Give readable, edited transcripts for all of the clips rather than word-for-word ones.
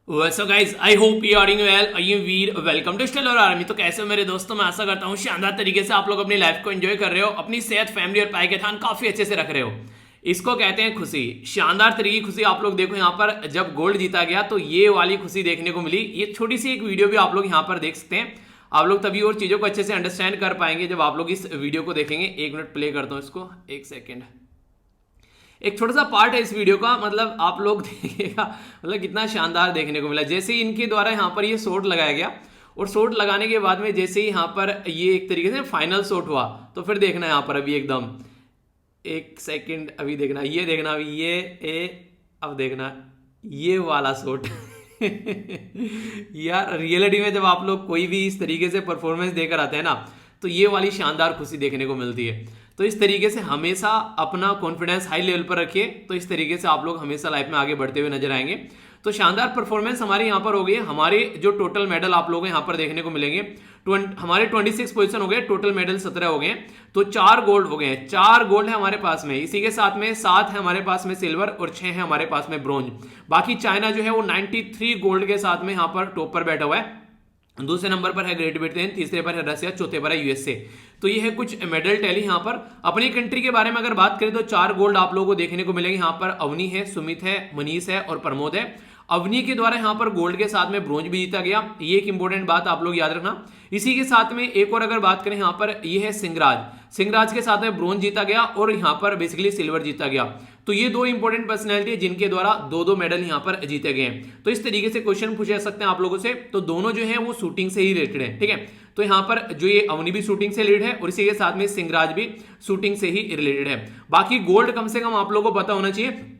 So guys I hope you are doing well. I am Veer, welcome to steel और army. तो कैसे हो मेरे दोस्तों, मैं आशा करता हूँ शानदार तरीके से आप लोग अपनी लाइफ को एंजॉय कर रहे हो, अपनी सेहत, फैमिली और पाई के ध्यान काफी अच्छे से रख रहे हो। इसको कहते हैं खुशी। शानदार तरीके की खुशी आप लोग देखो यहाँ पर, जब गोल्ड जीता गया तो ये वाली खुशी देखने को मिली। ये छोटी सी एक वीडियो भी आप लोग यहाँ पर देख सकते हैं। आप लोग तभी और चीजों को अच्छे से अंडरस्टैंड कर पाएंगे जब आप लोग इस वीडियो को देखेंगे। एक मिनट प्ले करता हूँ इसको, एक सेकेंड। एक छोटा सा पार्ट है इस वीडियो का, मतलब आप लोग देखिएगा, मतलब कितना शानदार देखने को मिला। जैसे ही इनके द्वारा यहाँ पर ये शॉट लगाया गया और शॉट लगाने के बाद में जैसे ही यहाँ पर ये एक तरीके से फाइनल शॉट हुआ, तो फिर देखना यहाँ पर अभी एकदम, एक सेकंड अभी देखना, ये देखना अभी अब देखना ये वाला शॉट। यार रियलिटी में जब आप लोग कोई भी इस तरीके से परफॉर्मेंस देकर आते हैं ना, तो ये वाली शानदार खुशी देखने को मिलती है। तो इस तरीके से हमेशा अपना कॉन्फिडेंस हाई लेवल पर रखिए, तो इस तरीके से आप लोग हमेशा लाइफ में आगे बढ़ते हुए नजर आएंगे। तो शानदार परफॉर्मेंस हमारे यहाँ पर हो गई है। हमारे जो टोटल मेडल आप लोग यहाँ पर देखने को मिलेंगे, हमारे 26 पोजीशन हो गए, टोटल मेडल 17 हो गए। तो 4 गोल्ड हो गए हैं, 4 गोल्ड है हमारे पास में। इसी के साथ में 7 है हमारे पास में सिल्वर और 6 है हमारे पास में ब्रॉन्ज। बाकी चाइना जो है वो 93 गोल्ड के साथ में यहाँ पर टॉप पर बैठा हुआ है। दूसरे नंबर पर है ग्रेट ब्रिटेन, तीसरे पर है रशिया, चौथे पर है यूएसए। तो ये है कुछ मेडल टैली यहाँ पर। अपनी कंट्री के बारे में अगर बात करें तो 4 गोल्ड आप लोगों को देखने को मिलेंगे। यहाँ पर अवनी है, सुमित है, मनीष है और प्रमोद है। अवनी के द्वारा यहाँ पर गोल्ड के साथ में ब्रोंज भी जीता गया, ये एक इंपॉर्टेंट बात आप लोग याद रखना। इसी के साथ में एक और अगर बात करें यहाँ पर, ये है सिंगराज के साथ में ब्रोंज जीता गया और यहाँ पर बेसिकली सिल्वर जीता गया। तो ये 2 इंपॉर्टेंट पर्सनैलिटी है जिनके द्वारा 2-2 मेडल यहाँ पर जीते गए हैं। तो इस तरीके से क्वेश्चन पूछे जा सकते हैं आप लोगों से। तो दोनों जो है वो शूटिंग से ही रिलेटेड है, ठीक है। तो यहाँ पर जो ये अवनी भी शूटिंग से रिलेटेड है और इसी के साथ में सिंगराज भी शूटिंग से ही रिलेटेड है। बाकी गोल्ड कम से कम आप लोगों को पता होना चाहिए।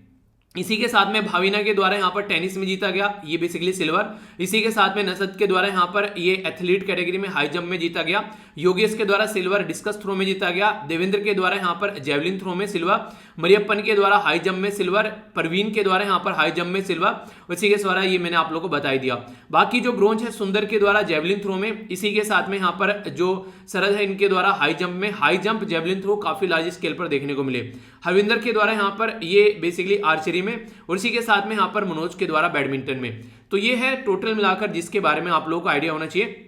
इसी के साथ में भाविना के द्वारा यहाँ पर टेनिस में जीता गया, ये बेसिकली सिल्वर। इसी के साथ में नसद के द्वारा यहाँ पर ये एथलीट कैटेगरी में हाई जंप में जीता गया। योगेश के द्वारा सिल्वर डिस्कस थ्रो में जीता गया। देवेंद्र के द्वारा यहाँ पर जेवलिन थ्रो में सिल्वर। मरियप्पन के द्वारा हाई जंप में सिल्वर। परवीन के द्वारा यहाँ पर हाई जंप में सिल्वर। इसी के द्वारा ये मैंने आप लोगों को बता दिया। बाकी जो ब्रोंज है सुंदर के द्वारा जेवलिन थ्रो में। इसी के साथ में यहाँ पर जो शरद है इनके द्वारा हाई जंप जेवलिन थ्रो काफी लार्ज स्केल पर देखने को मिले। हविंदर के द्वारा यहाँ पर ये बेसिकली आर्चरी में और इसी के साथ में यहाँ पर मनोज के द्वारा बैडमिंटन में। तो ये है टोटल मिलाकर जिसके बारे में आप लोगों को आइडिया होना चाहिए।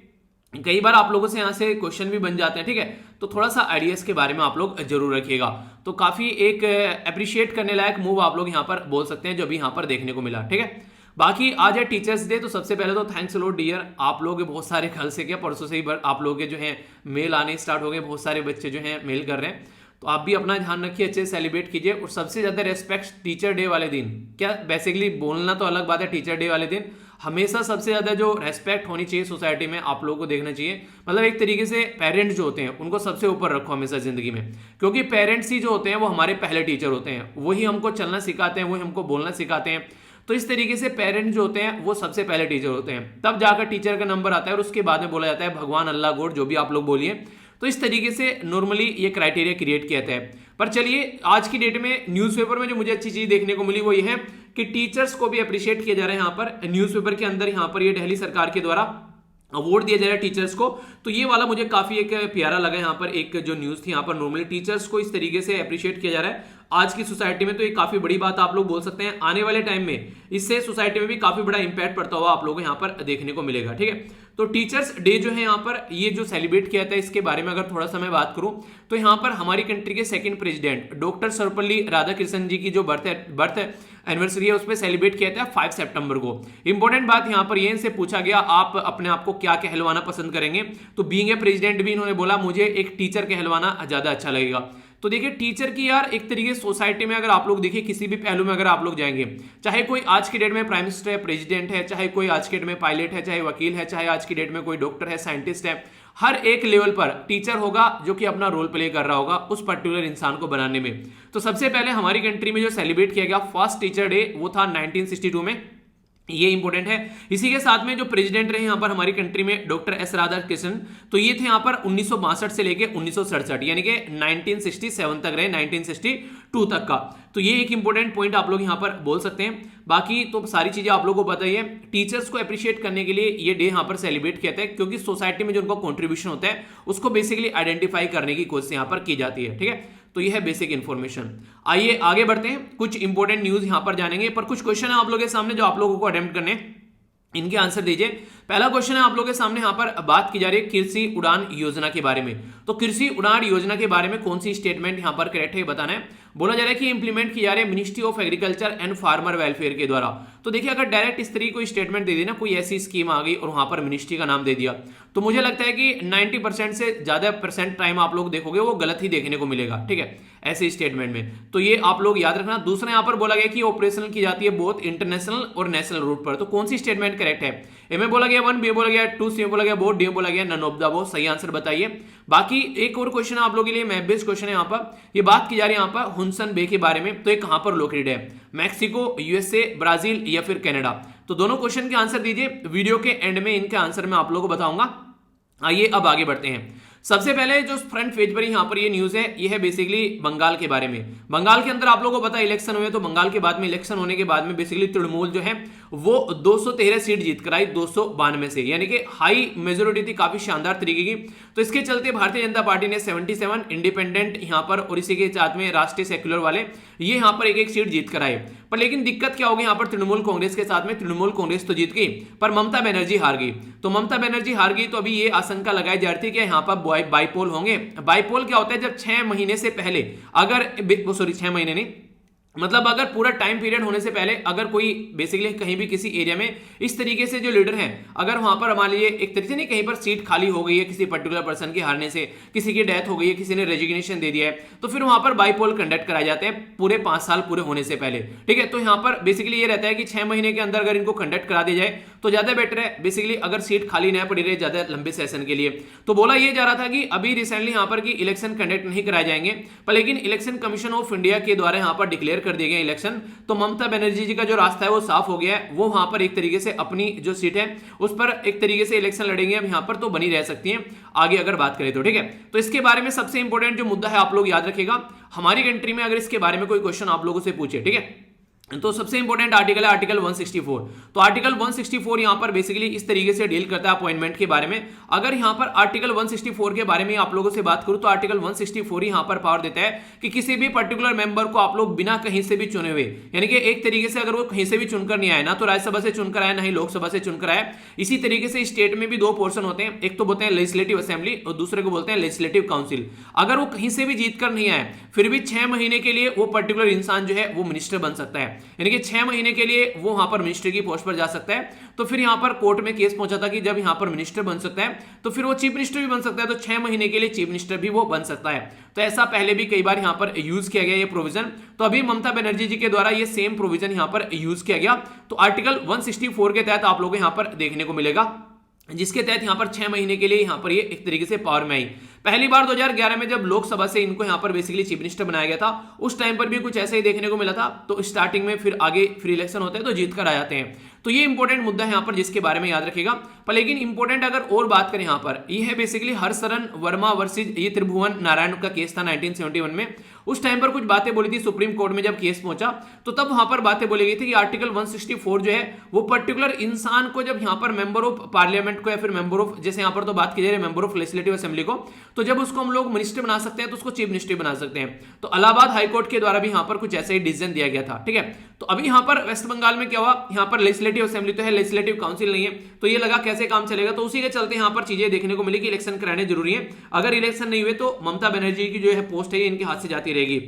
कई बार आप लोगों से यहाँ से क्वेश्चन भी बन जाते हैं, ठीक है। तो थोड़ा सा आइडियाज के बारे में आप लोग जरूर रखिएगा। तो काफी एक अप्रिशिएट करने लायक मूव आप लोग यहाँ पर बोल सकते हैं जो भी यहाँ पर देखने को मिला, ठीक है। बाकी आज है टीचर्स डे, तो सबसे पहले तो थैंक्स अ लॉट डियर। आप लोग बहुत सारे कल से क्या परसों से ही आप लोग के जो है मेल आने स्टार्ट हो गए, बहुत सारे बच्चे जो हैं मेल कर रहे हैं। तो आप भी अपना ध्यान रखिए, अच्छे से सेलिब्रेट कीजिए। और सबसे ज्यादा रेस्पेक्ट टीचर डे वाले दिन, क्या बेसिकली बोलना तो अलग बात है, टीचर डे वाले दिन हमेशा सबसे ज्यादा जो रेस्पेक्ट होनी चाहिए सोसाइटी में आप लोगों को देखना चाहिए। मतलब एक तरीके से पेरेंट्स जो होते हैं उनको सबसे ऊपर रखो हमेशा जिंदगी में, क्योंकि पेरेंट्स ही जो होते हैं वो हमारे पहले टीचर होते हैं। वही हमको चलना सिखाते हैं, वही हमको बोलना सिखाते हैं। तो इस तरीके से पेरेंट्स जो होते हैं वो सबसे पहले टीचर होते हैं, तब जाकर टीचर का नंबर आता है और उसके बाद में बोला जाता है भगवान, अल्लाह, गॉड, जो भी आप लोग बोलिए। तो इस तरीके से नॉर्मली ये क्राइटेरिया क्रिएट किया जाता है। पर चलिए आज की डेट में न्यूज़पेपर में जो मुझे अच्छी चीज देखने को मिली वो ये है कि टीचर्स को भी अप्रिशिएट किया जा रहा है। यहाँ पर न्यूज़पेपर के अंदर यहाँ पर ये दिल्ली सरकार के द्वारा अवार्ड दिया जा रहा है टीचर्स को। तो ये वाला मुझे काफी एक प्यारा लगा। यहाँ पर एक जो न्यूज थी, यहाँ पर नॉर्मली टीचर्स को इस तरीके से अप्रिशिएट किया जा रहा है आज की सोसाइटी में। तो ये काफी बड़ी बात आप लोग बोल सकते हैं। आने वाले टाइम में इससे सोसाइटी में भी काफी बड़ा इंपैक्ट पड़ता हुआ आप लोगों को यहाँ पर देखने को मिलेगा, ठीक है। तो टीचर्स डे जो है यहाँ पर ये जो सेलिब्रेट किया था, इसके बारे में अगर थोड़ा सा मैं बात करूं तो यहाँ पर हमारी कंट्री के second president doctor Sarvepalli Radhakrishnan ji की जो बर्थ एनिवर्सरी है उस पर सेलिब्रेट किया था 5 सितंबर को। इंपॉर्टेंट बात यहाँ पर ये इनसे पूछा गया आप अपने आप को क्या कहलवाना पसंद करेंगे, तो बीइंग ए प्रेसिडेंट भी इन्होंने बोला मुझे एक टीचर कहलवाना ज्यादा अच्छा लगेगा। तो देखिए टीचर की यार एक तरीके से सोसाइटी में अगर आप लोग देखिए किसी भी पहलू में अगर आप लोग जाएंगे, चाहे कोई आज की डेट में प्राइम मिनिस्टर है, प्रेसिडेंट है, चाहे कोई आज की डेट में पायलट है, चाहे वकील है, चाहे आज की डेट में कोई डॉक्टर है, साइंटिस्ट है, हर एक लेवल पर टीचर होगा जो कि अपना रोल प्ले कर रहा होगा उस पर्टिकुलर इंसान को बनाने में। तो सबसे पहले हमारी कंट्री में जो सेलिब्रेट किया गया फर्स्ट टीचर डे वो था 1962 में, ये इंपॉर्टेंट है। इसी के साथ में जो प्रेसिडेंट रहे यहाँ पर हमारी कंट्री में डॉक्टर एस राधाकृष्णन, तो ये थे यहाँ पर 1962 से लेके 1967 यानी कि 1967 तक रहे, 1962 तक का। तो ये एक इंपॉर्टेंट पॉइंट आप लोग यहाँ पर बोल सकते हैं। बाकी तो सारी चीजें आप लोगों को पता ही है। टीचर्स को अप्रिशिएट करने के लिए ये डे यहाँ पर सेलिब्रेट किया जाता है, क्योंकि सोसाइटी में जो उनका कॉन्ट्रीब्यूशन होता है उसको बेसिकली आइडेंटिफाई करने की कोशिश यहाँ पर की जाती है, ठीक है। तो ये है बेसिक इन्फॉर्मेशन। आइए आगे बढ़ते हैं, कुछ इंपॉर्टेंट न्यूज यहां पर जानेंगे, पर कुछ क्वेश्चन है आप लोगों के सामने जो आप लोगों को अटेम्प्ट करने इनके आंसर दीजिए। पहला क्वेश्चन है आप लोगों के सामने, यहां पर बात की जा रही है कृषि उड़ान योजना के बारे में। तो कृषि उड़ान योजना के बारे में कौन सी स्टेटमेंट यहां पर करेक्ट है बताना है। बोला जा रहा है कि इंप्लीमेंट की जा रही है ministry of agriculture and farmer welfare के द्वारा। तो देखिए अगर डायरेक्ट इस तरीके कोई स्टेटमेंट दे दी ना, कोई ऐसी स्कीम आ गई और वहां पर मिनिस्ट्री का नाम दे दिया, तो मुझे लगता है कि 90% से ज्यादा परसेंट टाइम आप लोग देखोगे वो गलत ही देखने को मिलेगा, ठीक है, ऐसे स्टेटमेंट में। तो ये आप लोग याद रखना। दूसरा यहां पर बोला गया कि ऑपरेशनल की जाती है बोथ इंटरनेशनल और नेशनल रूट पर। तो कौन सी स्टेटमेंट करेक्ट है? ए में बोला गया 1, बी में बोला गया 2, सी में बोला गया बोथ, डी में बोला गया नन ऑफ द अबव। सही आंसर बताइए। बाकी एक और क्वेश्चन आप लोगों के लिए मैप बेस्ड क्वेश्चन है। यहाँ पर ये बात की जा रही है यहाँ पर हुडसन बे के बारे में। तो ये कहां पर लोकेटेड है? मैक्सिको, यूएसए, ब्राजील या फिर कनाडा? तो दोनों क्वेश्चन के आंसर दीजिए। वीडियो के एंड में इनके आंसर मैं आप लोगों को बताऊंगा। आइए अब आगे बढ़ते हैं। सबसे पहले जो फ्रंट पेज पर यहाँ पर ये न्यूज है, ये है बेसिकली बंगाल के बारे में। बंगाल के अंदर आप लोगों को पता है इलेक्शन हुए, तो बंगाल के बाद में इलेक्शन होने के बाद में बेसिकली तृणमूल जो है वो 213 सीट जीत कर आई 292 से, यानी कि हाई मेजोरिटी थी, काफी शानदार तरीके की। तो इसके चलते भारतीय जनता पार्टी ने 77, इंडिपेंडेंट यहाँ पर और इसी के साथ में राष्ट्रीय सेक्युलर वाले ये यहाँ पर एक एक सीट जीत कर आए। पर लेकिन दिक्कत क्या होगी यहाँ पर तृणमूल कांग्रेस के साथ में? तृणमूल कांग्रेस तो जीत गई पर ममता बनर्जी हार गई। तो ममता बनर्जी हार गई तो अभी ये आशंका लगाई जा रही थी कि यहाँ पर बाईपोल होंगे। बाईपोल क्या होता है? जब 6 महीने से पहले अगर 6 महीने नहीं, मतलब अगर पूरा टाइम पीरियड होने से पहले अगर कोई बेसिकली कहीं भी किसी एरिया में इस तरीके से जो लीडर हैं, अगर वहां पर मान लीजिए एक तरीके से नहीं, कहीं पर सीट खाली हो गई है किसी पर्टिकुलर पर्सन के हारने से, किसी की डेथ हो गई है, किसी ने रेजिग्नेशन दे दिया है, तो फिर वहां पर बाईपोल कंडक्ट कराए जाते हैं पूरे 5 साल पूरे होने से पहले, ठीक है। तो यहाँ पर बेसिकली ये रहता है कि 6 महीने के अंदर अगर इनको कंडक्ट करा दिया जाए तो ज्यादा बेटर है, बेसिकली अगर सीट खाली ना पड़ी रहे ज्यादा लंबे सेशन के लिए। तो बोला यह जा रहा था कि अभी रिसेंटली यहाँ पर कि इलेक्शन कंडक्ट नहीं कराए जाएंगे, पर लेकिन इलेक्शन कमीशन ऑफ इंडिया के द्वारा यहाँ पर डिक्लेयर कर दिए गए इलेक्शन। तो ममता बनर्जी जी का जो रास्ता है वो साफ हो गया है, वो वहां पर एक तरीके से अपनी जो सीट है उस पर एक तरीके से इलेक्शन लड़ेंगे, अब यहां पर तो बनी रह सकती हैं आगे अगर बात करें तो, ठीक है। तो इसके बारे में सबसे इंपॉर्टेंट जो मुद्दा है आप लोग याद रखिएगा, हमारी कंट्री में अगर इसके बारे में कोई क्वेश्चन आप लोगों से पूछे, ठीक है, तो सबसे इंपॉर्टेंट आर्टिकल है आर्टिकल 164। तो आर्टिकल 164 यहां पर बेसिकली इस तरीके से डील करता है अपॉइंटमेंट के बारे में। अगर यहां पर आर्टिकल 164 के बारे में आप लोगों से बात करूं तो आर्टिकल 164 यहां पर पावर देता है कि किसी भी पर्टिकुलर मेंबर को आप लोग बिना कहीं से भी चुने हुए, यानी कि एक तरीके से अगर वो कहीं से भी चुनकर नहीं आए, ना तो राज्यसभा से चुनकर आए ना ही लोकसभा से चुनकर आए, इसी तरीके से स्टेट में भी 2 पोर्शन होते हैं, एक तो बोलते हैं लेजिस्लेटिव असेंबली और दूसरे को बोलते हैं लेजिस्लेटिव काउंसिल। अगर वो कहीं से भी जीत कर नहीं आए फिर भी 6 महीने के लिए वो पर्टिकुलर इंसान जो है वो मिनिस्टर बन सकता है, यानी कि 6 महीने के लिए वो वहां पर मिनिस्टर की पोस्ट पर जा सकता है। तो फिर यहां पर कोर्ट में केस पहुंचा था कि जब यहां पर मिनिस्टर बन सकता है तो फिर वो चीफ मिनिस्टर भी बन सकता है, तो 6 महीने के लिए चीफ मिनिस्टर भी वो बन सकता है। तो ऐसा पहले भी कई बार यहां पर यूज किया गया ये प्रोविजन, तो अभी ममता बनर्जी जी के द्वारा ये सेम प्रोविजन यहां पर यूज किया गया। तो आर्टिकल 164 के तहत आप लोगों को यहां पर देखने को मिलेगा, जिसके तहत यहां पर 6 महीने के लिए यहां पर ये एक तरीके से पावर में आई। पहली बार 2011 में जब लोकसभा से इनको यहां पर बेसिकली चीफ मिनिस्टर बनाया गया था, उस टाइम पर भी कुछ ऐसा ही देखने को मिला था। तो स्टार्टिंग में फिर आगे फ्री इलेक्शन होते हैं तो जीत कर आ जाते हैं। तो ये इंपॉर्टेंट मुद्दा है यहां पर जिसके बारे में याद रखिएगा। पर लेकिन इंपॉर्टेंट अगर और बात करें यहां पर, ये है बेसिकली हरशरण वर्मा वर्सेस ये त्रिभुवन नारायण का केस था 1971 में। उस टाइम पर कुछ बातें बोली थी सुप्रीम कोर्ट में, जब केस पहुंचा तो तब वहां पर बातें बोली गई थी कि आर्टिकल 164 जो है वो पर्टिकुलर इंसान को जब यहां पर मेंबर ऑफ पार्लियामेंट को या फिर मेंबर ऑफ, जैसे यहां पर तो बात की जा रही है मेंबर ऑफ लेजिस्लेटिव असेंबली को, तो जब उसको हम लोग मिनिस्टर बना सकते हैं तो उसको चीफ मिनिस्टर बना सकते हैं। तो इलाहाबाद हाईकोर्ट के द्वारा भी यहां पर कुछ ऐसा ही डिसीजन दिया गया था, ठीक है। तो अभी यहां पर वेस्ट बंगाल में क्या हुआ, यहां पर लेजिस्लेटिव असेंबली तो है, लेजिस्लेटिव काउंसिल नहीं है, तो ये लगा कैसे काम चलेगा। तो उसी के चलते यहां पर चीजें देखने को मिली कि इलेक्शन कराने जरूरी है, अगर इलेक्शन नहीं हुए तो ममता बनर्जी की जो है पोस्ट है इनके हाथ से जाती रहेगी।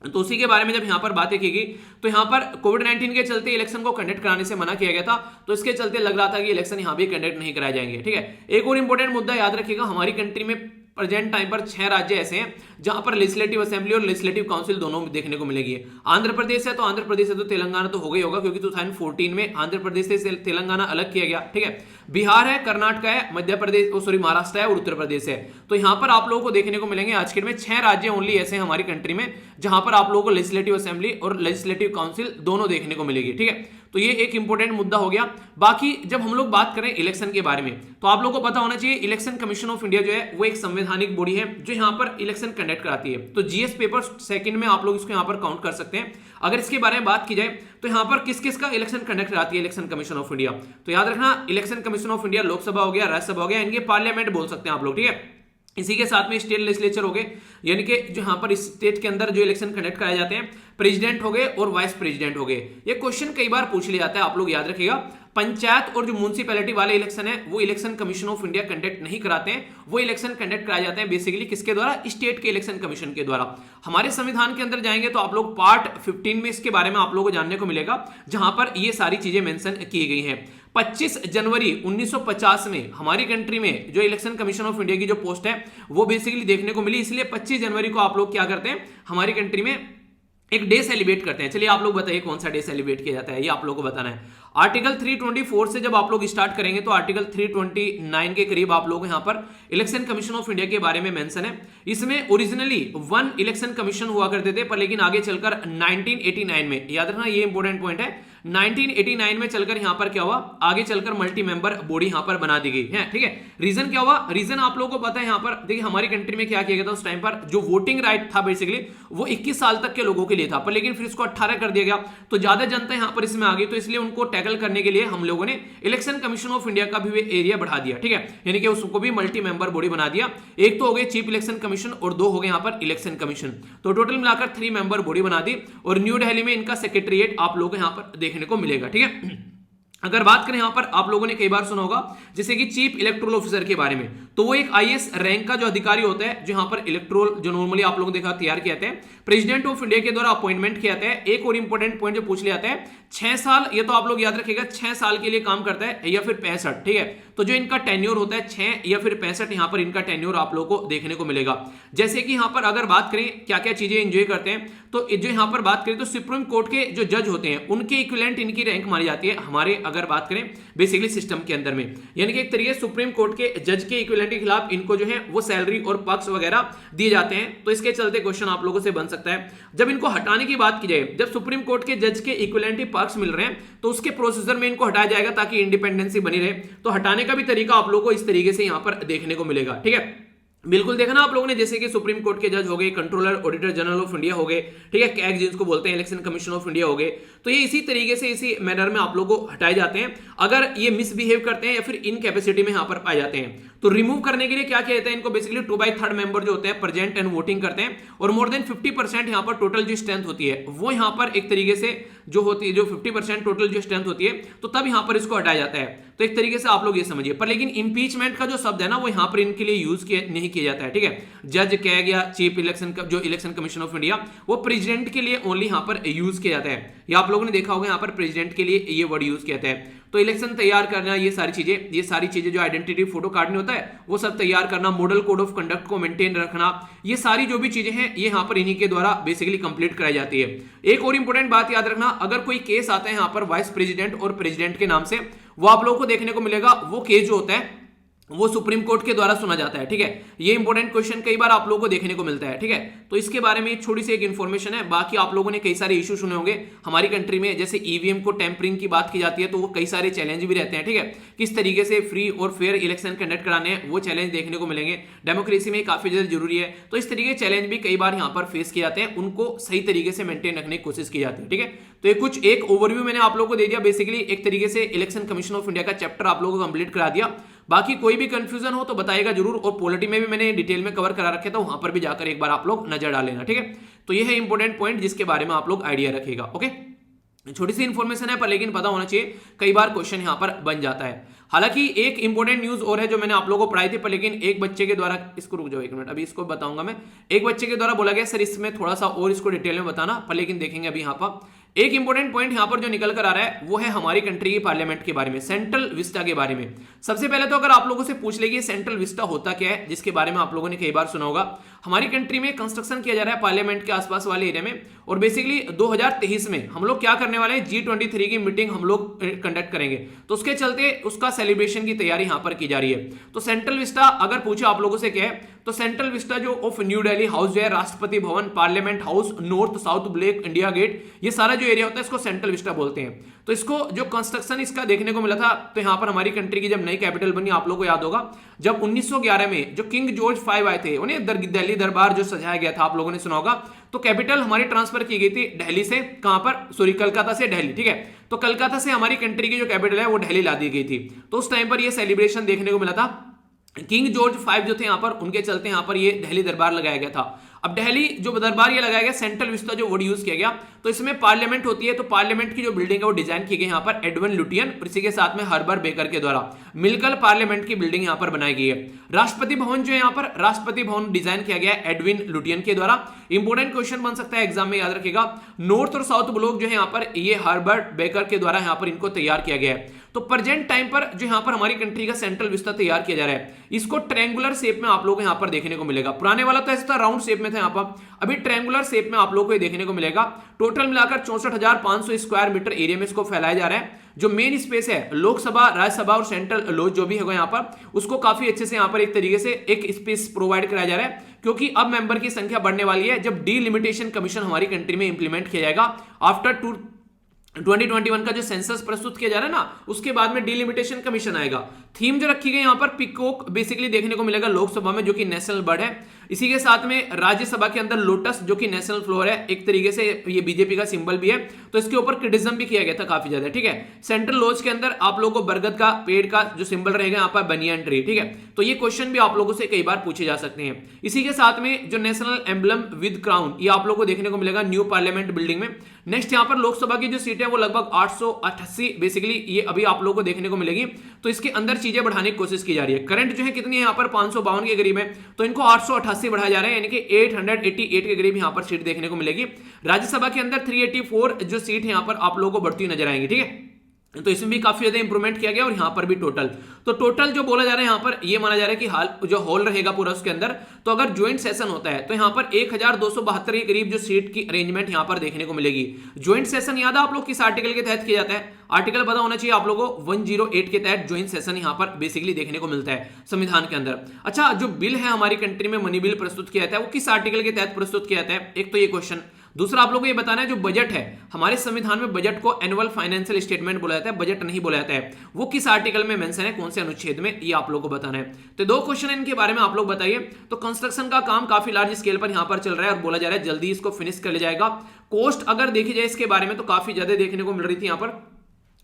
तो उसी के बारे में जब यहां पर बातें की गई तो यहां पर कोविड-19 के चलते इलेक्शन को कंडक्ट कराने से मना किया गया था, तो इसके चलते लग रहा था कि इलेक्शन यहां भी कंडक्ट नहीं कराए जाएंगे, ठीक है। एक और इंपॉर्टेंट मुद्दा याद रखिएगा, हमारी कंट्री में प्रेजेंट टाइम पर 6 राज्य ऐसे हैं जहां पर लेजिस्लेटिव असेंबली और लेजिस्लेटिव काउंसिल दोनों देखने को मिलेगी। आंध्र प्रदेश है तो आंध्र प्रदेश है तो तेलंगाना तो हो गई होगा, क्योंकि 2014 में आंध्र प्रदेश से तेलंगाना अलग किया गया, ठीक है। बिहार है, कर्नाटक है, मध्य प्रदेश महाराष्ट्र है और उत्तर प्रदेश है। तो यहां पर आप लोगों को देखने को मिलेंगे आज के में 6 राज्य ओनली ऐसे हैं हमारी कंट्री में जहां पर आप लोगों को लेजिस्लेटिव असेंबली और लेजिस्लेटिव काउंसिल दोनों देखने को मिलेगी, ठीक है। तो ये एक इंपॉर्टेंट मुद्दा हो गया। बाकी जब हम लोग बात करें इलेक्शन के बारे में तो आप लोगों को पता होना चाहिए इलेक्शन कमीशन ऑफ इंडिया जो है वो एक संवैधानिक बॉडी है जो यहां पर इलेक्शन कंडक्ट कराती है। तो जीएस पेपर सेकंड में आप लोग इसको यहां पर काउंट कर सकते हैं। अगर इसके बारे में बात की जाए तो यहां पर किस किस का इलेक्शन कंडक्ट कराती है इलेक्शन कमीशन ऑफ इंडिया, तो याद रखना election commission of India Lok Sabha हो गया, राज्यसभा हो गया, इनके पार्लियामेंट बोल सकते हैं आप लोग, ठीक है। इसी के साथ में स्टेट लेजिस्लेचर हो गए, यानी कि जो यहां पर स्टेट के अंदर जो इलेक्शन कंडक्ट कराए जाते हैं। प्रेसिडेंट हो गए और वाइस प्रेसिडेंट हो गए। ये क्वेश्चन कई बार पूछ लिया जाता है, आप लोग याद रखिएगा। पंचायत और जो म्युनिसिपैलिटी वाले इलेक्शन है वो election commission of India conduct नहीं कराते हैं, वो इलेक्शन कंडक्ट कराए जाते हैं बेसिकली किसके द्वारा, स्टेट के इलेक्शन कमीशन के द्वारा। हमारे संविधान के अंदर जाएंगे तो आप लोग पार्ट 15 में इसके बारे में आप लोगों को जानने को मिलेगा, जहां पर ये सारी चीजें मेंशन की गई हैं। 25 जनवरी 1950 में हमारी कंट्री में जो इलेक्शन कमीशन ऑफ इंडिया की जो पोस्ट है वो बेसिकली देखने को मिली, इसलिए 25 जनवरी को आप लोग क्या करते हैं, हमारी कंट्री में एक डे सेलिब्रेट करते हैं। चलिए आप लोग बताइए कौन सा डे सेलिब्रेट किया जाता है, ये आप लोगों को बताना है। आर्टिकल 324 से जब आप लोग स्टार्ट करेंगे तो आर्टिकल 329 के करीब आप लोग यहां पर इलेक्शन कमीशन ऑफ इंडिया के बारे में मेंशन है। इसमें ओरिजिनली 1 इलेक्शन कमीशन हुआ करते थे, पर लेकिन आगे चलकर 1989 में, याद रखना ये इंपॉर्टेंट पॉइंट है, 1989 में चलकर यहां पर क्या हुआ, आगे चलकर मल्टी मेंबर बॉडी यहां पर बना दी गई है। ठीक है, रीजन क्या हुआ, रीजन आप लोगों को पता है। यहां पर देखिए हमारी कंट्री में क्या किया गया था उस टाइम पर, जो वोटिंग राइट था बेसिकली वो 21 साल तक के लोगों के लिए था, पर लेकिन फिर इसको 18 कर दिया गया, तो ज्यादा जनता यहां पर इसमें आ गई, तो इसलिए उनको टैकल करने के लिए हम लोगों ने इलेक्शन कमीशन ऑफ इंडिया का भी एरिया बढ़ा दिया। ठीक है, यानी कि उसको भी मल्टी मेंबर बॉडी बना दिया। एक तो हो गए चीफ इलेक्शन कमीशन और दो हो गए यहां पर इलेक्शन कमीशन, तो टोटल मिलाकर 3 मेंबर बॉडी बना दी, और न्यू दिल्ली में इनका सेक्रेटरिएट आप लोगों को यहां पर देखने को मिलेगा। ठीक है, अगर बात करें यहां पर आप लोगों ने कई बार सुना होगा जैसे कि चीफ इलेक्टोरल ऑफिसर के बारे में, तो वो एक आईएएस रैंक का जो अधिकारी होता है, जो यहां पर इलेक्टोरल जो नॉर्मली आप लोगों ने देखा तैयार किया जाता है, प्रेसिडेंट ऑफ इंडिया के द्वारा अपॉइंटमेंट किया जाता है। एक और इंपॉर्टेंट पॉइंट जो पूछ लिया जाता है, 6 साल, ये तो आप लोग याद रखिएगा 6 साल के लिए काम करता है या फिर 65। ठीक है, तो जो इनका टेन्योर होता है 6 या फिर 65, यहां पर इनका टेन्योर आप लोगों को देखने को मिलेगा। जैसे कि यहां पर अगर बात करें क्या क्या चीजें एंजॉय करते हैं, तो जो यहां पर बात करें तो सुप्रीम कोर्ट के जो जज होते हैं उनके इक्विवेलेंट इनकी रैंक मानी जाती है हमारे, अगर बात करें बेसिकली सिस्टम के अंदर में, यानी कि एक तरीके सुप्रीम कोर्ट के जज के इक्विवेलेंट के खिलाफ इनको जो है वो सैलरी और पक्ष वगैरह दिए जाते हैं। तो इसके चलते क्वेश्चन आप लोगों से बन सकता है, जब इनको हटाने की बात की जाए, जब सुप्रीम कोर्ट के जज के इक्विवेलेंट पक्ष मिल रहे हैं तो उसके प्रोसीजर में इनको हटाया जाएगा ताकि इंडिपेंडेंसी बनी रहे, तो हटाने का भी तरीका आप लोगों को इस तरीके से यहां पर देखने को मिलेगा। ठीक है, बिल्कुल देखना आप लोगों ने, जैसे कि सुप्रीम कोर्ट के जज हो गए, controller auditor general of India हो गए, ठीक है, कैग जिनको बोलते हैं, इलेक्शन कमीशन ऑफ इंडिया हो गए, तो ये इसी तरीके से इसी मैनर में आप लोगों को हटाए जाते हैं अगर ये मिसबिहेव करते हैं या फिर इनकैपेसिटी में यहां पर पाए जाते हैं। तो रिमूव करने के लिए क्या किया जाता है, इनको बेसिकली 2/3 मेंबर जो होते हैं प्रेजेंट एंड वोटिंग करते हैं, और मोर देन 50% यहां पर टोटल जो स्ट्रेंथ होती है वो यहां पर एक तरीके से जो होती है, जो 50% टोटल जो स्ट्रेंथ होती है, तो तब यहां पर इसको हटाया जाता है। तो एक तरीके से आप लोग ये समझिए, पर लेकिन इंपीचमेंट का जो शब्द है ना वो यहां पर इनके लिए यूज नहीं किया जाता है। ठीक है, जज कैग या चीफ इलेक्शन जो इलेक्शन कमीशन ऑफ इंडिया वो प्रेसिडेंट के लिए ओनली यहां पर यूज किया जाता है, या आप लोगों ने देखा होगा यहां पर प्रेसिडेंट के लिए ये वर्ड यूज किया जाता है। तो इलेक्शन तैयार करना, ये सारी चीजें जो आइडेंटिटी फोटो कार्ड में होता है वो सब तैयार करना, मॉडल कोड ऑफ कंडक्ट को मेंटेन रखना, ये सारी जो भी चीजें हैं ये यहां पर इन्हीं के द्वारा बेसिकली कंप्लीट कराई जाती है। एक और इंपॉर्टेंट बात याद रखना, अगर कोई केस आता है यहां पर वाइस प्रेसिडेंट और प्रेसिडेंट के नाम से, वो आप लोगों को देखने को मिलेगा, वो केस जो होता है वो सुप्रीम कोर्ट के द्वारा सुना जाता है। ठीक है, ये इंपॉर्टेंट क्वेश्चन कई बार आप लोगों को देखने को मिलता है। ठीक है, तो इसके बारे में छोटी सी एक इन्फॉर्मेशन है। बाकी आप लोगों ने कई सारे इशू सुने होंगे हमारी कंट्री में, जैसे ईवीएम को टेम्परिंग की बात की जाती है तो वो कई सारे चैलेंज भी रहते हैं। ठीक है, किस तरीके से फ्री और फेयर इलेक्शन कंडक्ट कराने हैं वो चैलेंज देखने को मिलेंगे, डेमोक्रेसी में काफी ज्यादा जरूरी है। तो इस तरीके के चैलेंज भी कई बार यहाँ पर फेस किए जाते हैं, उनको सही तरीके से मेंटेन रखने की कोशिश की जाती है। ठीक है, तो ये कुछ एक ओवरव्यू मैंने आप लोगों को दे दिया, बेसिकली एक तरीके से इलेक्शन कमीशन ऑफ इंडिया का चैप्टर आप लोगों को कंप्लीट करा दिया। बाकी कोई भी कंफ्यूजन हो तो बताइएगा जरूर, और पॉलिटी में भी मैंने डिटेल में कवर करा रखे था, वहां पर भी जाकर एक बार आप लोग नजर डाल लेना। ठीक है, तो ये है इंपॉर्टेंट पॉइंट जिसके बारे में आप लोग आइडिया रखिएगा। ओके, छोटी सी इंफॉर्मेशन है पर लेकिन पता होना चाहिए, कई बार क्वेश्चन यहां पर बन जाता है। हालांकि एक इंपॉर्टेंट न्यूज और है जो मैंने आप लोगों को पढ़ाई थी, पर लेकिन एक बच्चे के द्वारा, इसको रुक जाओ एक मिनट, अभी इसको बताऊंगा मैं। एक बच्चे के द्वारा बोला गया सर इसमें थोड़ा सा और इसको डिटेल में बताना, पर लेकिन देखेंगे अभी। यहाँ पर एक इंपॉर्टेंट पॉइंट यहां पर जो निकल कर आ रहा है वो है हमारी कंट्री की पार्लियामेंट के बारे में, सेंट्रल विस्टा के बारे में। सबसे पहले तो अगर आप लोगों से पूछ लेगी सेंट्रल विस्टा होता क्या है, जिसके बारे में आप लोगों ने कई बार सुना होगा, हमारी कंट्री में कंस्ट्रक्शन किया जा रहा है पार्लियामेंट के आसपास वाले एरिया में, और बेसिकली 2023 में हम लोग क्या करने वाले हैं, G23 की मीटिंग हम लोग कंडक्ट करेंगे, तो उसके चलते उसका सेलिब्रेशन की तैयारी यहां पर की जा रही है। तो सेंट्रल विस्टा अगर पूछे आप लोगों से क्या है, तो सेंट्रल विस्टा जो ऑफ न्यू दिल्ली हाउस जो है, Rashtrapati Bhavan, parliament house, north south block, India gate, ये सारा जो एरिया होता है इसको सेंट्रल विस्टा बोलते हैं। तो इसको जो कंस्ट्रक्शन इसका देखने को मिला था, तो यहाँ पर हमारी कंट्री की जब नई कैपिटल बनी, आप लोगों को याद होगा जब 1911 में जो किंग जॉर्ज 5 आए थे, उन्हें दिल्ली दरबार जो सजाया गया था, आप लोगों ने सुना होगा, तो कैपिटल हमारी ट्रांसफर की गई थी दिल्ली से, कहां पर, सॉरी कलकत्ता से दिल्ली। ठीक है, तो कलकत्ता से हमारी कंट्री की जो कैपिटल है वो दिल्ली ला दी गई थी। तो उस टाइम पर ये सेलिब्रेशन देखने को मिला था, किंग जॉर्ज 5 जो थे यहाँ पर, उनके चलते यहाँ पर ये दिल्ली दरबार लगाया गया था। अब दिल्ली जो दरबार ये लगाया गया, सेंट्रल विस्ता जो वर्ड यूज किया गया, तो इसमें पार्लियामेंट होती है, तो पार्लियामेंट की जो बिल्डिंग है वो डिजाइन की गई यहाँ पर एडविन लुटियन और इसी के साथ में हर्बर्ट बेकर के द्वारा मिलकर पार्लियामेंट की बिल्डिंग यहाँ पर बनाई गई है। राष्ट्रपति भवन जो है यहाँ पर राष्ट्रपति भवन डिजाइन किया गया है एडविन लुटियन के द्वारा। इंपोर्टेंट क्वेश्चन बन सकता है एग्जाम में, याद रखिएगा। नॉर्थ और साउथ ब्लॉक जो है यहाँ पर ये हर्बर्ट बेकर के द्वारा यहाँ पर इनको तैयार किया गया है। तो प्रेजेंट टाइम पर जो यहाँ पर हमारी कंट्री का सेंट्रल विस्ता तैयार किया जा रहा है, इसको ट्रायंगुलर शेप में आप लोगों को यहाँ पर देखने को मिलेगा। पुराने वाला तो ऐसा था राउंड शेप में था, यहाँ पर अभी ट्रायंगुलर शेप में आप लोगों को ये देखने को मिलेगा। टोटल मिलाकर 64,500 स्क्वायर मीटर एरिया में इसको फैलाया जा रहा है। जो मेन स्पेस है लोकसभा, राज्यसभा और सेंट्रल लॉज जो भी है यहाँ पर, उसको काफी अच्छे से यहाँ पर एक तरीके से एक स्पेस प्रोवाइड कराया जा रहा है, क्योंकि अब मेंबर की संख्या बढ़ने वाली है। जब डीलिमिटेशन कमीशन हमारी कंट्री में इंप्लीमेंट किया जाएगा आफ्टर 2021 का जो सेंसस प्रस्तुत किया जा रहा है ना, उसके बाद में डीलिमिटेशन कमीशन आएगा। थीम जो रखी गई यहाँ पर पिकॉक बेसिकली देखने को मिलेगा लोकसभा में, जो कि नेशनल बर्ड है। इसी के साथ में राज्यसभा के अंदर लोटस जो कि नेशनल फ्लोर है, एक तरीके से ये बीजेपी का सिंबल भी है, तो इसके ऊपर क्रिटिसिज्म भी किया गया था काफी ज्यादा, ठीक है। सेंट्रल लॉज के अंदर आप लोगों को बरगद का पेड़ का जो सिंबल रहेगा यहाँ पर बनियान ट्री, ठीक है। तो ये क्वेश्चन भी आप लोगों से कई बार पूछे जा सकते हैं। इसी के साथ में जो नेशनल एम्बलम विद क्राउन ये आप लोगों को देखने को मिलेगा न्यू पार्लियामेंट बिल्डिंग में। नेक्स्ट यहाँ पर लोकसभा की जो सीट है वो लगभग 888 बेसिकली ये अभी आप लोगों को देखने को मिलेगी, तो इसके अंदर चीजें बढ़ाने की कोशिश की जा रही है। करंट जो है कितनी है यहाँ पर 552 के करीब है, तो इनको 888 बढ़ाया जा रहा है, यानी कि 888 के करीब यहाँ पर सीट देखने को मिलेगी। राज्यसभा के अंदर 384 जो सीट है यहाँ पर आप लोगों को बढ़ती नजर आएंगी, ठीक है। तो इसमें भी काफी ज्यादा इंप्रूवमेंट किया गया और यहाँ पर भी टोटल जो बोला जा रहा है यहाँ पर ये माना जा रहा है कि हाल जो हॉल रहेगा पूरा उसके अंदर, तो अगर ज्वाइंट सेशन होता है तो यहाँ पर 1272 के करीब जो सीट की अरेंजमेंट यहाँ पर देखने को मिलेगी। ज्वाइंट सेशन याद है आप लोग किस आर्टिकल के तहत किया जाता है? आर्टिकल पता होना चाहिए आप लोगों को, 108 के तहत ज्वाइंट सेशन यहाँ पर बेसिकली देखने को मिलता है संविधान के अंदर। अच्छा, जो बिल है हमारी कंट्री में मनी बिल प्रस्तुत किया जाता है वो किस आर्टिकल के तहत प्रस्तुत किया जाता है? एक तो ये क्वेश्चन। दूसरा आप लोगों को ये बताना है जो बजट है हमारे संविधान में, बजट को एनुअल फाइनेंशियल स्टेटमेंट बोला जाता है, बजट नहीं बोला जाता है, वो किस आर्टिकल में मेंशन है, कौन से अनुच्छेद में, ये आप लोगों को बताना है। तो दो क्वेश्चन इनके बारे में आप लोग बताइए। तो कंस्ट्रक्शन का काम काफी लार्ज स्केल पर यहाँ पर चल रहा है और बोला जा रहा है जल्दी इसको फिनिश कर लिया जाएगा। कॉस्ट अगर देखी जाए इसके बारे में तो काफी ज्यादा देखने को मिल रही थी यहाँ पर,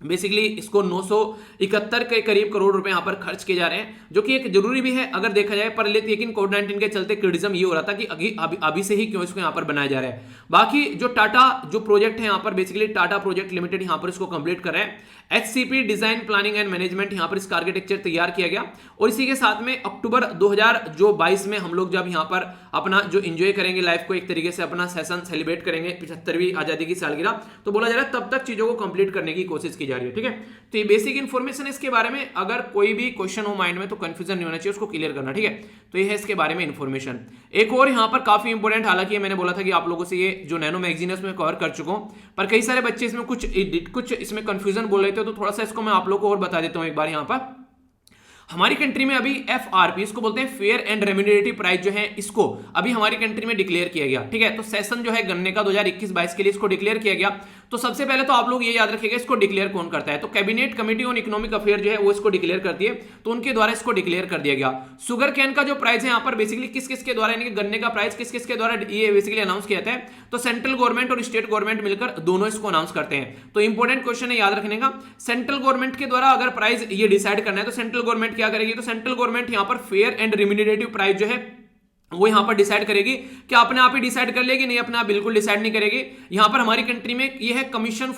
बेसिकली इसको 971 के करीब करोड़ रुपए यहाँ पर खर्च किए जा रहे हैं, जो कि एक जरूरी भी है अगर देखा जाए, पर लेकिन कोविड-19 के चलते क्रिटिसिज्म ये हो रहा था कि अभी से ही क्यों इसको यहाँ पर बनाया जा रहा है। बाकी जो टाटा जो प्रोजेक्ट है यहाँ पर बेसिकली टाटा प्रोजेक्ट लिमिटेड यहाँ पर इसको कंप्लीट कर रहे हैं। HCP design planning and management यहाँ पर इसका आर्किटेक्चर तैयार किया गया और इसी के साथ में अक्टूबर 2022 में हम लोग जब यहाँ पर अपना जो एंजॉय करेंगे लाइफ को, एक तरीके से अपना सेशन सेलिब्रेट करेंगे 75वीं आजादी की सालगिरह, तो बोला जा रहा है तब तक चीजों को कंप्लीट करने की कोशिश की जा रही है, ठीक है। तो ये बेसिक इन्फॉर्मेशन इसके बारे में, अगर कोई भी क्वेश्चन हो माइंड में तो कंफ्यूजन नहीं होना चाहिए, उसको क्लियर करना, ठीक है। तो ये है इसके बारे में इन्फॉर्मेशन। एक और यहाँ पर काफी इंपॉर्टेंट, हालांकि मैंने बोला था कि आप लोगों से ये जो नैनो मैगजीन है उसमें कवर कर चुका हूं, पर कई सारे बच्चे इसमें कुछ इसमें कंफ्यूजन बोल रहे थे, तो थोड़ा सा इसको मैं आप लोगों को और बता देता हूं एक बार। यहाँ पर हमारी कंट्री में अभी FRP इसको बोलते हैं फेयर एंड रेम्यूनरेटिव प्राइस जो है, इसको अभी हमारी कंट्री में डिक्लेयर किया गया, ठीक है। तो सेशन जो है गन्ने का 2021-22 के लिए इसको डिक्लेयर किया गया। तो सबसे पहले तो आप लोग ये याद रखिएगा इसको डिक्लेयर कौन करता है, तो cabinet committee on economic affair जो है वो इसको डिक्लेयर करती है, तो उनके द्वारा इसको डिक्लेयर कर दिया गया। शुगर कैन का जो प्राइस है यहाँ पर बेसिकली किस किस के द्वारा, यानी कि गन्ने का प्राइस किस किस के द्वारा ये बेसिकली अनाउंस किया जाता है, तो सेंट्रल गवर्नमेंट और स्टेट गवर्नमेंट मिलकर दोनों इसको अनाउंस करते हैं। तो इंपॉर्टेंट क्वेश्चन है याद रखने का, सेंट्रल गवर्नमेंट के द्वारा अगर प्राइस ये डिसाइड करना है तो सेंट्रल गवर्नमेंट क्या करेगी, तो सेंट्रल गवर्नमेंट यहाँ पर फेयर एंड रिम्यूनरेटिव प्राइस जो है वो यहां पर डिसाइड करेगी। क्या अपने आप ही डिसाइड कर लेगी? नहीं, अपने आप बिल्कुल डिसाइड नहीं करेगी। यहां पर हमारी कंट्री में ये है commission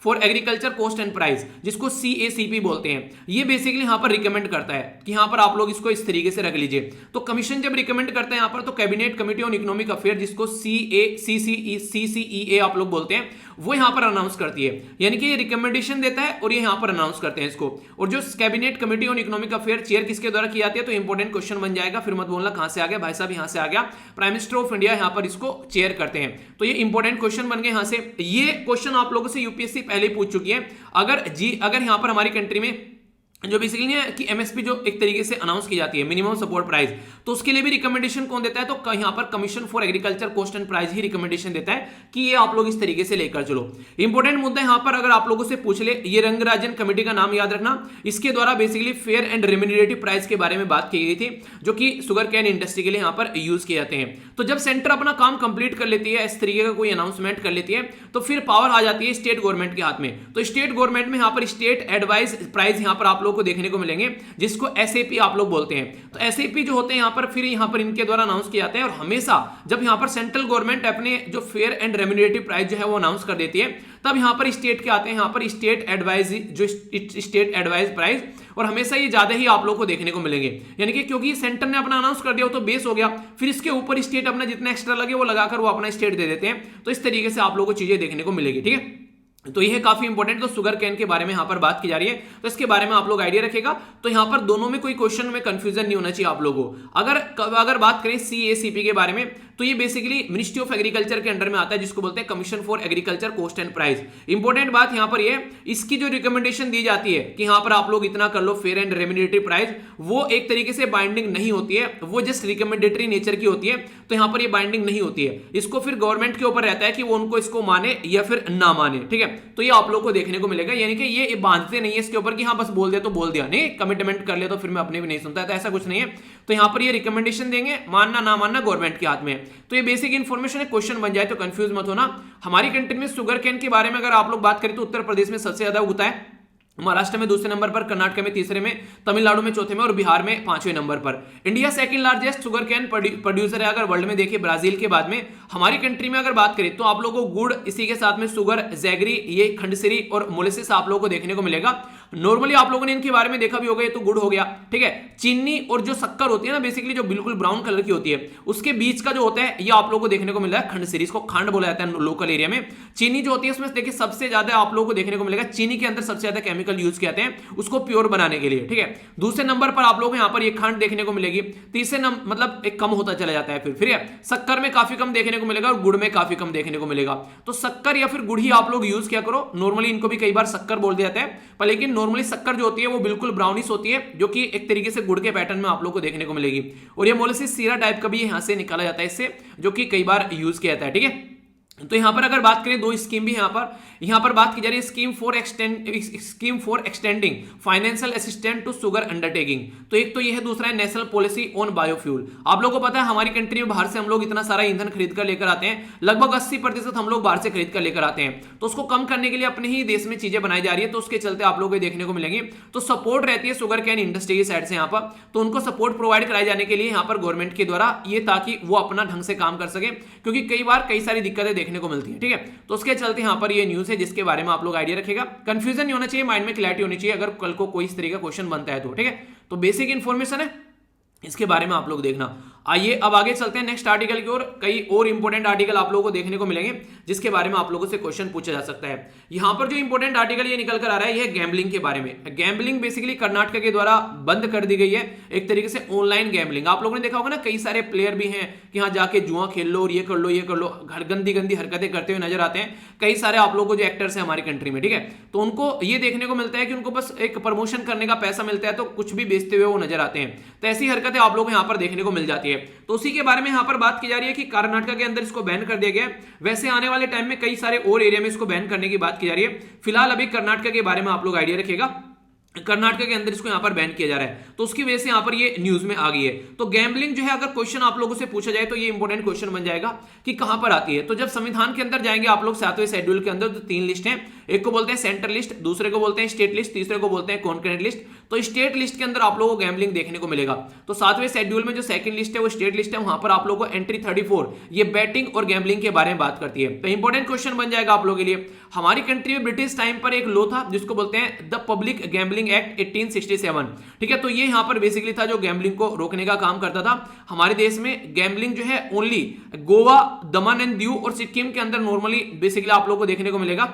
for agriculture cost and price, जिसको CACP बोलते हैं। ये बेसिकली यहां पर रिकमेंड करता है कि यहां पर आप लोग इसको इस तरीके से रख लीजिए। तो कमीशन जब रिकमेंड करता है यहां पर, तो cabinet committee on economic affair, जिसको CCEA आप लोग बोलते हैं, वो यहां पर अनाउंस करती है, यानी कि ये रिकमेंडेशन देता है और ये यहां पर अनाउंस करते हैं इसको। और जो cabinet committee on economic affair chair किसके द्वारा की जाती है, तो इंपॉर्टेंट क्वेश्चन बन जाएगा, फिर मत बोलना कहां से आ गया भाई साहब, यहां से आ गया, प्राइम मिनिस्टर ऑफ इंडिया यहां पर इसको चेयर करते हैं। तो ये इंपॉर्टेंट क्वेश्चन बन गए यहां से। ये क्वेश्चन आप लोगों से यूपीएससी पहले पूछ चुकी है। अगर यहां पर हमारी कंट्री में जो बेसिकली है कि एमएसपी जो एक तरीके से अनाउंस की जाती है, मिनिमम सपोर्ट प्राइस, तो उसके लिए भी रिकमेंडेशन कौन देता है, तो यहां पर commission for agriculture cost and price he recommendation देता है कि ये आप लोग इस तरीके से लेकर चलो। इंपॉर्टेंट मुद्दा यहां पर अगर आप लोगों से पूछ ले, ये रंगराजन कमेटी का नाम याद रखना, इसके द्वारा basically fair and remunerative price के बारे में बात की गई थी, जो कि शुगर कैन इंडस्ट्री के लिए यहां पर यूज किए जाते हैं। तो जब सेंटर अपना काम कंप्लीट कर लेती है, इस तरीके का कोई अनाउंसमेंट कर लेती है, तो फिर पावर आ जाती है स्टेट गवर्नमेंट के हाथ में। तो स्टेट गवर्नमेंट में यहां पर स्टेट एडवाइस प्राइस यहां पर आप लोग को देखने को मिलेंगे जिसको एसएपी आप लोग बोलते हैं। तो एसएपी जो होते हैं यहाँ पर फिर यहाँ पर इनके द्वारा अनाउंस किए जाते हैं, और हमेशा जब यहाँ पर सेंट्रल गवर्नमेंट अपने जो फेयर एंड रेम्यूनरेटिव प्राइस जो है वो अनाउंस कर देती है, तब यहाँ पर स्टेट के आते हैं, यहाँ पर स्टेट एडवाइज जो स्टेट एडवाइज प्राइस, और हमेशा ये ज्यादा ही आप लोग को देखने को मिलेंगे। यानी कि क्योंकि सेंटर ने अपना अनाउंस कर दिया तो बेस हो गया, फिर इसके ऊपर स्टेट अपना जितना एक्स्ट्रा लगे वो लगाकर वो अपना स्टेट दे देते हैं। तो इस तरीके से आप लोगों को चीजें देखने को मिलेगी। ठीक है, तो ये काफी इंपॉर्टेंट। तो शुगर कैन के बारे में यहां पर बात की जा रही है, तो इसके बारे में आप लोग आइडिया रखेगा। तो यहां पर दोनों में कोई क्वेश्चन में कंफ्यूजन नहीं होना चाहिए आप लोगों को। अगर बात करें सीएसीपी के बारे में, तो ये बेसिकली मिनिस्ट्री ऑफ एग्रीकल्चर के अंडर में आता है, जिसको बोलते हैं commission for agriculture cost and price. Important बात यहां पर ये, इसकी जो रिकमेंडेशन दी जाती है कि यहां पर आप लोग इतना कर लो फेयर एंड रेम्यूनरेटिव प्राइस, वो एक तरीके से बाइंडिंग नहीं होती है, वो जस्ट रिकमेंडेटरी नेचर की होती है। तो यहां पर ये बाइंडिंग नहीं होती है, इसको फिर गवर्नमेंट के ऊपर रहता है कि वो उनको इसको माने या फिर ना माने। ठीक है, तो ये आप लोग को देखने को मिलेगा। यानी कि ये बांधते नहीं है इसके ऊपर कि हाँ बस बोल दिया तो बोल दिया, नहीं कमिटमेंट कर ले तो फिर मैं अपने भी नहीं सुनता है, तो ऐसा कुछ नहीं है। तो यहां पर ये रिकमेंडेशन देंगे, मानना ना मानना गवर्नमेंट के हाथ में है। तो ये बेसिक इन्फॉर्मेशन है, क्वेश्चन बन जाए तो कंफ्यूज मत होना। हमारी कंट्री में शुगर कैन के बारे में अगर आप लोग बात करें तो उत्तर प्रदेश में सबसे ज्यादा उगता है, महाराष्ट्र में दूसरे नंबर पर, कर्नाटक में तीसरे में, तमिलनाडु में चौथे में, और बिहार में पांचवें नंबर पर। India second largest sugar cane producer है अगर वर्ल्ड में देखिए, ब्राजील के बाद में। हमारी कंट्री में अगर बात करें तो आप लोगों को गुड़, इसी के साथ में शुगर, जैगरी, ये खंडसिरी और मोलेसिस आप लोगों को देखने को मिलेगा। नॉर्मली आप लोगों ने इनके बारे में देखा भी होगा, ये तो गुड़ हो गया। ठीक है, चीनी और जो शक्कर होती है ना बेसिकली जो बिल्कुल ब्राउन कलर की होती है, उसके बीच का जो होता है ये आप लोगों को देखने को मिल रहा है खंडसिरी, इसको खंड बोला जाता है लोकल एरिया में। चीनी जो होती है उसमें देखिए सबसे ज्यादा आप लोगों को देखने को मिलेगा, चीनी के अंदर सबसे ज्यादा केमिकल यूज किए जाते हैं उसको प्योर बनाने के लिए। ठीक है, दूसरे नंबर पर आप लोगों को यहाँ पर ये खंड देखने को मिलेगी, तीसरे नंबर मतलब एक कम होता चला जाता है फिर शक्कर में काफी कम देखने को मिलेगा और गुड़ में काफी कम देखने को मिलेगा। तो शक्कर या फिर गुड़ ही आप लोग यूज किया करो। नॉर्मली इनको भी कई बार शक्कर बोल दिया जाता है, पर लेकिन नॉर्मली शक्कर जो होती है वो बिल्कुल ब्राउनिश होती है, जो कि एक तरीके से गुड़ के पैटर्न में आप लोग को देखने को मिलेगी। और ये मोलेसिस सीरा टाइप का भी यहां से निकाला जाता है इससे, जो कि कई बार यूज किया जाता है। ठीक है, तो यहां पर अगर बात करें दो स्कीम भी यहां पर बात की जा रही है, scheme for extending financial assistant to sugar undertaking. तो एक तो ये है, दूसरा है नेशनल पॉलिसी ऑन बायोफ्यूल। आप लोगों को पता है हमारी कंट्री में बाहर से हम लोग इतना सारा ईंधन खरीद कर लेकर आते हैं, लगभग 80% हम लोग बाहर से खरीद कर लेकर आते हैं। तो उसको कम करने के लिए अपने ही देश में चीजें बनाई जा रही है, तो उसके चलते आप लोगों को देखने को मिलेंगे। तो सपोर्ट रहती है शुगर कैन इंडस्ट्री की साइड से यहाँ पर, तो उनको सपोर्ट प्रोवाइड कराए जाने के लिए यहाँ पर गवर्नमेंट के द्वारा, ये ताकि वो अपना ढंग से काम कर सके, क्योंकि कई बार कई सारी दिक्कतें देखने को मिलती है। ठीक है, तो उसके चलते यहां पर ये न्यूज है जिसके बारे में आप लोग आइडिया रखेगा। कंफ्यूजन नहीं होना चाहिए, माइंड में क्लैरिटी होनी चाहिए अगर कल को कोई इस तरीके का क्वेश्चन बनता है तो। ठीक है, तो बेसिक इंफॉर्मेशन है, इसके बारे में आप लोग देखना। आइए अब आगे चलते हैं नेक्स्ट आर्टिकल की ओर। कई और इंपॉर्टेंट आर्टिकल आप लोगों को देखने को मिलेंगे जिसके बारे में आप लोगों से क्वेश्चन पूछा जा सकता है। यहां पर जो इंपॉर्टेंट आर्टिकल ये निकल कर आ रहा है, ये गैम्बलिंग के बारे में। गैम्बलिंग बेसिकली कर्नाटक के द्वारा बंद कर दी गई है, एक तरीके से ऑनलाइन गैम्बलिंग। आप लोगों ने देखा होगा ना, कई सारे प्लेयर भी हैं कि यहाँ जाके जुआ खेल लो और ये कर लो ये कर लो, गंदी गंदी हरकतें करते हुए नजर आते हैं कई सारे आप लोगों को जो एक्टर्स हैं हमारी कंट्री में। ठीक है, तो उनको ये देखने को मिलता है कि उनको बस एक प्रमोशन करने का पैसा मिलता है तो कुछ भी बेचते हुए वो नजर आते हैं। तो ऐसी हरकतें आप लोग यहाँ पर देखने को मिल जाती है। तो उसी के बारे में यहां पर बात की जा रही है कि कर्नाटक के अंदर इसको बैन कर दिया गया है। वैसे आने वाले टाइम में कई सारे और एरिया में इसको बैन करने की बात की जा रही है। फिलहाल अभी कर्नाटक के बारे में आप लोग आइडिया रखिएगा, कर्नाटक के अंदर इसको यहां पर बैन किया जा रहा है, तो उसकी वजह से यहां पर ये न्यूज में आ गई है। तो गैम्बलिंग जो है अगर क्वेश्चन आप लोगों से पूछा जाए तो ये इंपॉर्टेंट क्वेश्चन बन जाएगा कि कहां पर आती है। तो जब संविधान के अंदर जाएंगे आप लोग 7वें शेड्यूल के अंदर, तो 3 लिस्ट हैं, एक को बोलते हैं सेंट्रल लिस्ट, दूसरे को बोलते हैं स्टेट लिस्ट, तीसरे को बोलते हैं कॉन्करेंट लिस्ट। तो स्टेट लिस्ट के अंदर आप लोगों को गैम्बलिंग देखने को मिलेगा। तो 7वें शेड्यूल में जो सेकंड लिस्ट है वो स्टेट लिस्ट है, वहां पर आप लोगों को एंट्री 34 ये बैटिंग और गैम्बलिंग के बारे में बात करती है। तो इंपॉर्टेंट क्वेश्चन बन जाएगा आप लोगों के लिए। हमारी कंट्री में ब्रिटिश टाइम पर एक लॉ था जिसको बोलते हैं द पब्लिक गैम्बलिंग एक्ट 1867। ठीक है, तो ये यहां पर बेसिकली था जो गैम्बलिंग को रोकने का काम करता था। हमारे देश में गैम्बलिंग जो है only Goa, Daman and Diu और सिक्किम के अंदर नॉर्मली बेसिकली आप लोगों को देखने को मिलेगा,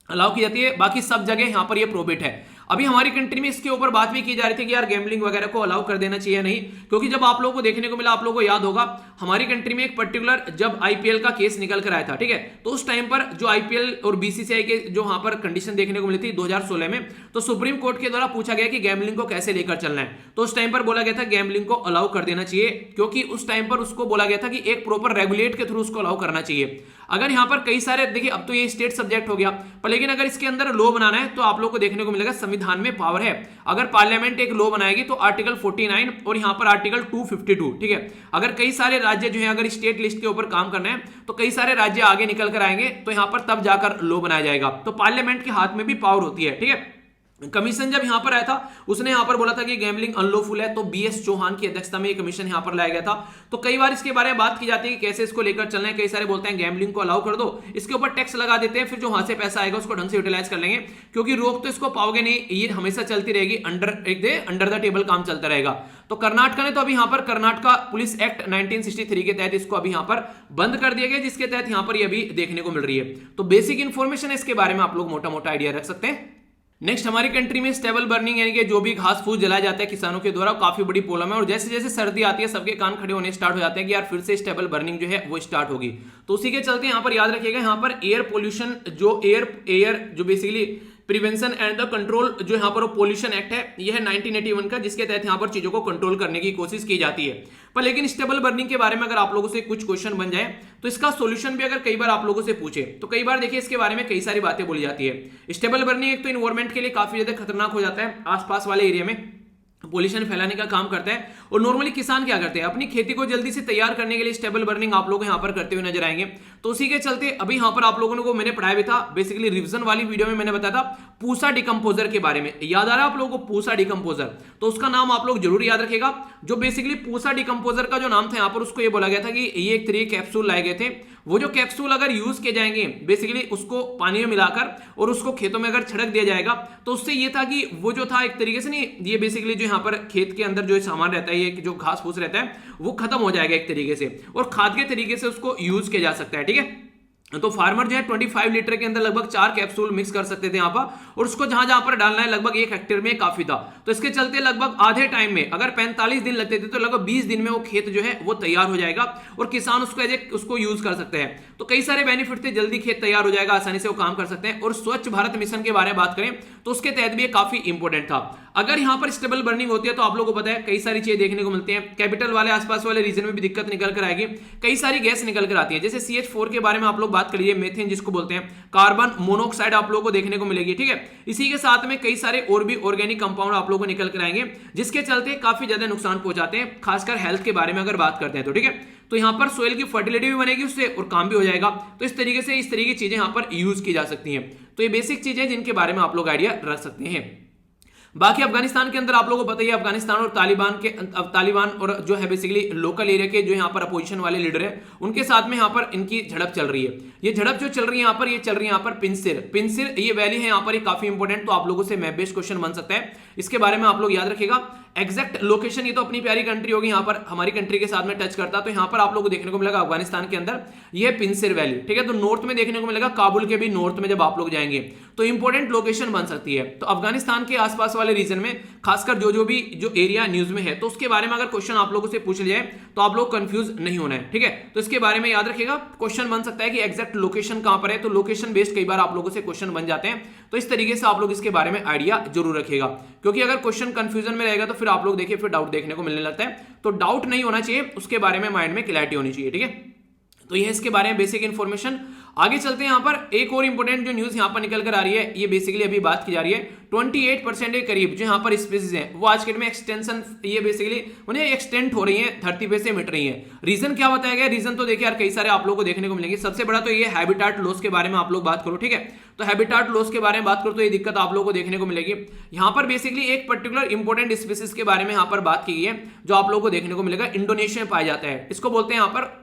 अलाउ की जाती है। बाकी सब जगह यहां पर ये प्रोहिबिट है। अभी हमारी कंट्री में इसके ऊपर बात भी की जा रही थी कि यार गैम्बलिंग वगैरह को अलाउ कर देना चाहिए नहीं, क्योंकि जब आप लोगों को देखने को मिला, आप लोगों को याद होगा हमारी कंट्री में एक पर्टिकुलर जब आईपीएल का केस निकल कर आया था। ठीक है, तो उस टाइम पर जो आईपीएल और बीसीसीआई के जो वहां पर कंडीशन देखने को मिली थी 2016 में, तो सुप्रीम कोर्ट के द्वारा पूछा गया कि गैम्बलिंग को कैसे लेकर चलना है। तो उस टाइम पर बोला गया था गैम्बलिंग को अलाउ कर देना चाहिए, क्योंकि उस टाइम पर उसको बोला गया था कि एक प्रॉपर रेगुलेट के थ्रू उसको अलाउ करना चाहिए। अगर यहां पर कई सारे देखिए, अब तो ये स्टेट सब्जेक्ट हो गया, पर लेकिन अगर इसके अंदर लॉ बनाना है तो आप लोग को देखने को मिलेगा संविधान में पावर है। अगर पार्लियामेंट एक लॉ बनाएगी तो आर्टिकल 49 और यहां पर आर्टिकल 252। ठीक है, अगर कई सारे राज्य जो है अगर स्टेट लिस्ट के ऊपर काम करना है तो कई सारे राज्य आगे निकल कर आएंगे, तो यहां पर तब जाकर लॉ बनाया जाएगा। तो पार्लियामेंट के हाथ में भी पावर होती है। ठीक है, कमीशन जब यहां पर आया था उसने यहां पर बोला था कि गैम्बलिंग अनलॉफुल है, तो बीएस चौहान की अध्यक्षता में ये कमीशन यहां पर लाया गया था। तो कई बार इसके बारे में बात की जाती है कि कैसे इसको लेकर चलना है। कई सारे बोलते हैं गैम्बलिंग को अलाउ कर दो, इसके ऊपर टैक्स लगा देते हैं, फिर जो वहां से पैसा आएगा उसको ढंग से यूटिलाइज कर लेंगे, क्योंकि रोक तो इसको पाओगे नहीं, ये हमेशा चलती रहेगी, अंडर द टेबल काम चलता रहेगा। तो कर्नाटक ने तो अभी यहां पर कर्नाटका पुलिस एक्ट 1963 के तहत इसको अभी यहां पर बंद कर दिया गया, जिसके तहत यहां पर ये अभी देखने को मिल रही है। तो बेसिक इंफॉर्मेशन है, इसके बारे में आप लोग मोटा मोटा आइडिया रख सकते हैं। नेक्स्ट हमारी कंट्री में स्टेबल बर्निंग यानी कि जो भी घास फूस जलाया जाता है किसानों के द्वारा, काफी बड़ी प्रॉब्लम है। और जैसे जैसे सर्दी आती है सबके कान खड़े होने स्टार्ट हो जाते हैं कि यार फिर से स्टेबल बर्निंग जो है वो स्टार्ट होगी। तो उसी के चलते यहाँ पर याद रखिएगा, यहाँ पर एयर पोल्यूशन जो एयर जो basically prevention and the control जो यहाँ पर पोल्यूशन एक्ट है, यह है 1981 का, जिसके तहत यहाँ पर चीजों को कंट्रोल करने की कोशिश की जाती है। पर लेकिन स्टेबल बर्निंग के बारे में अगर आप लोगों से कुछ क्वेश्चन बन जाए तो इसका सॉल्यूशन भी अगर कई बार आप लोगों से पूछे तो कई बार देखिए इसके बारे में कई सारी बातें बोली जाती है। स्टेबल बर्निंग एक तो इन्वायरमेंट के लिए काफी ज्यादा खतरनाक हो जाता है, आसपास वाले एरिया में पोल्यूशन फैलाने का काम करता है। और नॉर्मली किसान क्या करते हैं, अपनी खेती को जल्दी से तैयार करने के लिए स्टेबल बर्निंग आप लोग यहां पर करते हुए नजर आएंगे। तो उसी के चलते अभी यहां पर आप लोगों को मैंने पढ़ाया भी था, बेसिकली रिवीजन वाली वीडियो में मैंने बताया था पूसा डिकम्पोजर के बारे में। याद आ रहा है आप लोगों को पूसा डिकम्पोजर? तो उसका नाम आप लोग जरूर याद रखेगा। जो बेसिकली पूसा डिकम्पोजर का जो नाम था यहां पर, उसको ये बोला गया था कि ये एक तरह के कैप्सूल लाए गए थे। वो जो कैप्सूल अगर यूज किए जाएंगे बेसिकली उसको पानी में मिलाकर और उसको खेतों में अगर छिड़क दिया जाएगा, तो उससे ये था कि वो जो था एक तरीके से नहीं, ये बेसिकली जो यहाँ पर खेत के अंदर जो सामान रहता है, ये जो घास फूस रहता है वो खत्म हो जाएगा एक तरीके से, और खाद के तरीके से उसको यूज किया जा सकता है। ठीक है, तो फार्मर जो है 25 लीटर के अंदर लगभग 4 कैप्सूल मिक्स कर सकते थे यहाँ पर, और उसको जहां जहां पर डालना है लगभग 1 हेक्टेयर में काफी था। तो इसके चलते लगभग आधे टाइम में अगर 45 दिन लगते थे तो लगभग 20 दिन में वो खेत जो है वो तैयार हो जाएगा और किसान उसको यूज कर सकते हैं। तो कई सारे बेनिफिट थे, जल्दी खेत तैयार हो जाएगा, आसानी से वो काम कर सकते हैं। और स्वच्छ भारत मिशन के बारे में बात करें तो उसके तहत भी ये काफी इंपॉर्टेंट था। अगर यहां पर स्टेबल बर्निंग होती है तो आप लोगों को पता है कई सारी चीजें देखने को मिलती हैं। कैपिटल वाले आसपास वाले रीजन में भी दिक्कत निकल कर आएगी, कई सारी गैस निकल कर आती है। जैसे CH4 के बारे में आप लोग बात करिए, मेथेन जिसको बोलते हैं, कार्बन मोनोऑक्साइड आप लोगों को देखने को मिलेगी। ठीक है, इसी के साथ में कई सारे और भी ऑर्गेनिक कंपाउंड आप लोगों को निकल कर आएंगे, जिसके चलते काफी ज्यादा नुकसान पहुंचाते हैं, खासकर हेल्थ के बारे में अगर बात करते हैं तो। ठीक है, तो यहां पर सोइल की फर्टिलिटी भी बनेगी उससे और काम भी हो जाएगा। तो इस तरीके की चीजें यहां पर यूज की जा सकती हैं। तो ये बेसिक चीजें जिनके बारे में आप लोग आइडिया रख सकते हैं। बाकी अफगानिस्तान के अंदर आप लोगों को पता ही है, अफगानिस्तान और तालिबान और जो है बेसिकली लोकल एरिया के जो यहाँ पर अपोजिशन वाले लीडर हैं, उनके साथ में यहाँ पर इनकी झड़प चल रही है। ये झड़प जो चल रही है यहाँ पर, ये चल रही है यहाँ पर पिंसिर ये वैली है यहाँ पर, ये काफी इंपॉर्टेंट, तो आप लोगों से मैप बेस्ड क्वेश्चन बन सकता है, इसके बारे में आप लोग याद रखिएगा। एग्जैक्ट लोकेशन, ये तो अपनी प्यारी कंट्री होगी, यहाँ पर हमारी कंट्री के साथ में टच करता, तो यहाँ पर आप लोगों को देखने को मिलेगा अफगानिस्तान के अंदर ये पिंसिर वैली। ठीक है, तो नॉर्थ में देखने को मिलेगा, काबुल के भी नॉर्थ में जब आप लोग जाएंगे तो इंपॉर्टेंट लोकेशन बन सकती है। तो अफगानिस्तान के आसपास वाले रीजन में खासकर जो भी एरिया न्यूज में है, तो उसके बारे में अगर क्वेश्चन आप लोगों से पूछ लिया जाए तो आप लोग कंफ्यूज नहीं होना है। ठीक है, तो इसके बारे में याद रखिएगा, क्वेश्चन बन सकता है कि एग्जैक्ट लोकेशन कहां पर है, तो लोकेशन बेस्ड कई बार आप लोगों से क्वेश्चन बन जाते हैं। तो इस तरीके से आप लोग इसके बारे में आइडिया जरूर रखिएगा, क्योंकि अगर क्वेश्चन कंफ्यूजन में रहेगा तो फिर आप लोग देखिए फिर डाउट देखने को मिलने लगता है। तो डाउट नहीं होना चाहिए, उसके बारे में माइंड में क्लैरिटी होनी चाहिए। ठीक है, तो ये इसके बारे में बेसिक इंफॉर्मेशन। आगे चलते हैं, यहाँ पर एक और इंपॉर्टेंट जो न्यूज यहाँ पर निकल कर आ रही है, ये बेसिकली अभी बात की जा रही है 28% के करीब जो यहाँ पर स्पीसीज हैं वो आज के डेट में एक्सटेंशन, ये बेसिकली उन्हें एक्सटेंड हो रही है, धरती पे से मिट रही है। रीजन क्या बताया गया? रीजन तो देखिए यार कई सारे आप लोगों को देखने को मिलेंगे। सबसे बड़ा तो ये हैबिटाट लॉस के बारे में आप लोग बात करो। ठीक है, तो हैबिटाट लॉस के बारे में बात करो तो ये दिक्कत आप लोगों को देखने को मिलेगी। यहाँ पर बेसिकली एक पर्टिकुलर इंपॉर्टेंट स्पीसीज के बारे में यहाँ पर बात की गई है, जो आप लोगों को देखने को मिलेगा, इंडोनेशिया में पाया जाता है। इसको बोलते हैं यहाँ पर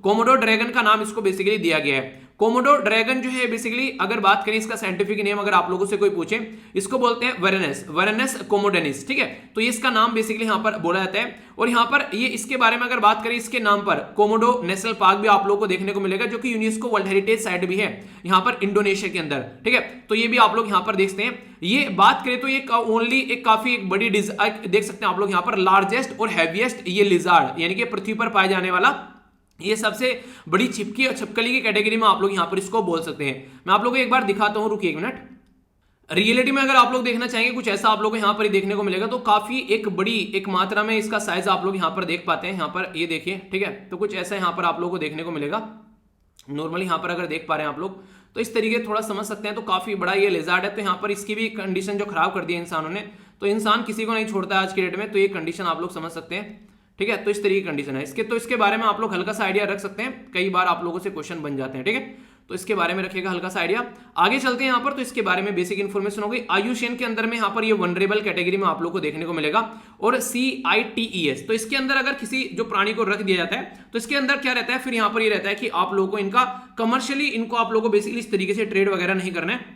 कोमोडो ड्रैगन का नाम इसको बेसिकली दिया गया है। कोमोडो ड्रैगन जो है बेसिकली अगर बात करें इसका साइंटिफिक नेम अगर आप लोगों से कोई पूछे, इसको बोलते हैं वेरेनस कोमोडेनिस। ठीक है, तो ये इसका नाम बेसिकली यहाँ पर बोला जाता है। और यहाँ पर ये इसके बारे में अगर बात करें, इसके नाम पर कोमोडो नेशनल पार्क भी आप लोगों को देखने को मिलेगा, जो कि यूनेस्को वर्ल्ड हेरिटेज साइट भी है यहाँ पर इंडोनेशिया के अंदर। ठीक है, तो ये भी आप लोग यहाँ पर देखते हैं। ये बात करें तो ये ओनली एक काफी एक बड़ी देख सकते हैं आप लोग यहाँ पर, लार्जेस्ट और हैवीएस्ट ये लिजार्ड यानी कि पृथ्वी पर पाए जाने वाला ये सबसे बड़ी छिपकी और छिपकली की कैटेगरी में आप लोग यहां पर इसको बोल सकते हैं। मैं आप लोगों को एक बार दिखाता हूं, रुकिए एक मिनट। रियलिटी में अगर आप लोग देखना चाहेंगे कुछ ऐसा आप लोगों को यहां पर ही देखने को मिलेगा, तो काफी एक बड़ी एक मात्रा में इसका साइज आप लोग यहां पर देख पाते हैं। यहां पर ये देखिए, ठीक है, तो कुछ ऐसा यहां पर आप लोगों को देखने को मिलेगा। नॉर्मली यहां पर अगर देख पा रहे हैं आप लोग तो इस तरीके थोड़ा समझ सकते हैं, तो काफी बड़ा ये लिजार्ड है। तो यहाँ पर इसकी भी कंडीशन जो खराब कर दी है इंसानों ने, तो इंसान किसी को नहीं छोड़ता है आज के डेट में, तो ये कंडीशन आप लोग समझ सकते हैं। ठीक है, तो इस तरीके की कंडीशन है इसके, तो इसके बारे में आप लोग हल्का सा आइडिया रख सकते हैं, कई बार आप लोगों से क्वेश्चन बन जाते हैं। ठीक है, तो इसके बारे में रखिएगा हल्का सा आइडिया। आगे चलते हैं यहाँ पर, तो इसके बारे में बेसिक इन्फॉर्मेशन हो गई। आयुषेन के अंदर में यहाँ पर ये वनरेबल कैटेगरी में आप लोग को देखने को मिलेगा। और CITES, तो इसके अंदर अगर किसी जो प्राणी को रख दिया जाता है तो इसके अंदर क्या रहता है, फिर यहाँ पर ये रहता है कि आप लोगों को इनका कमर्शियली इनको आप लोगों को बेसिकली इस तरीके से ट्रेड वगैरह नहीं करना है,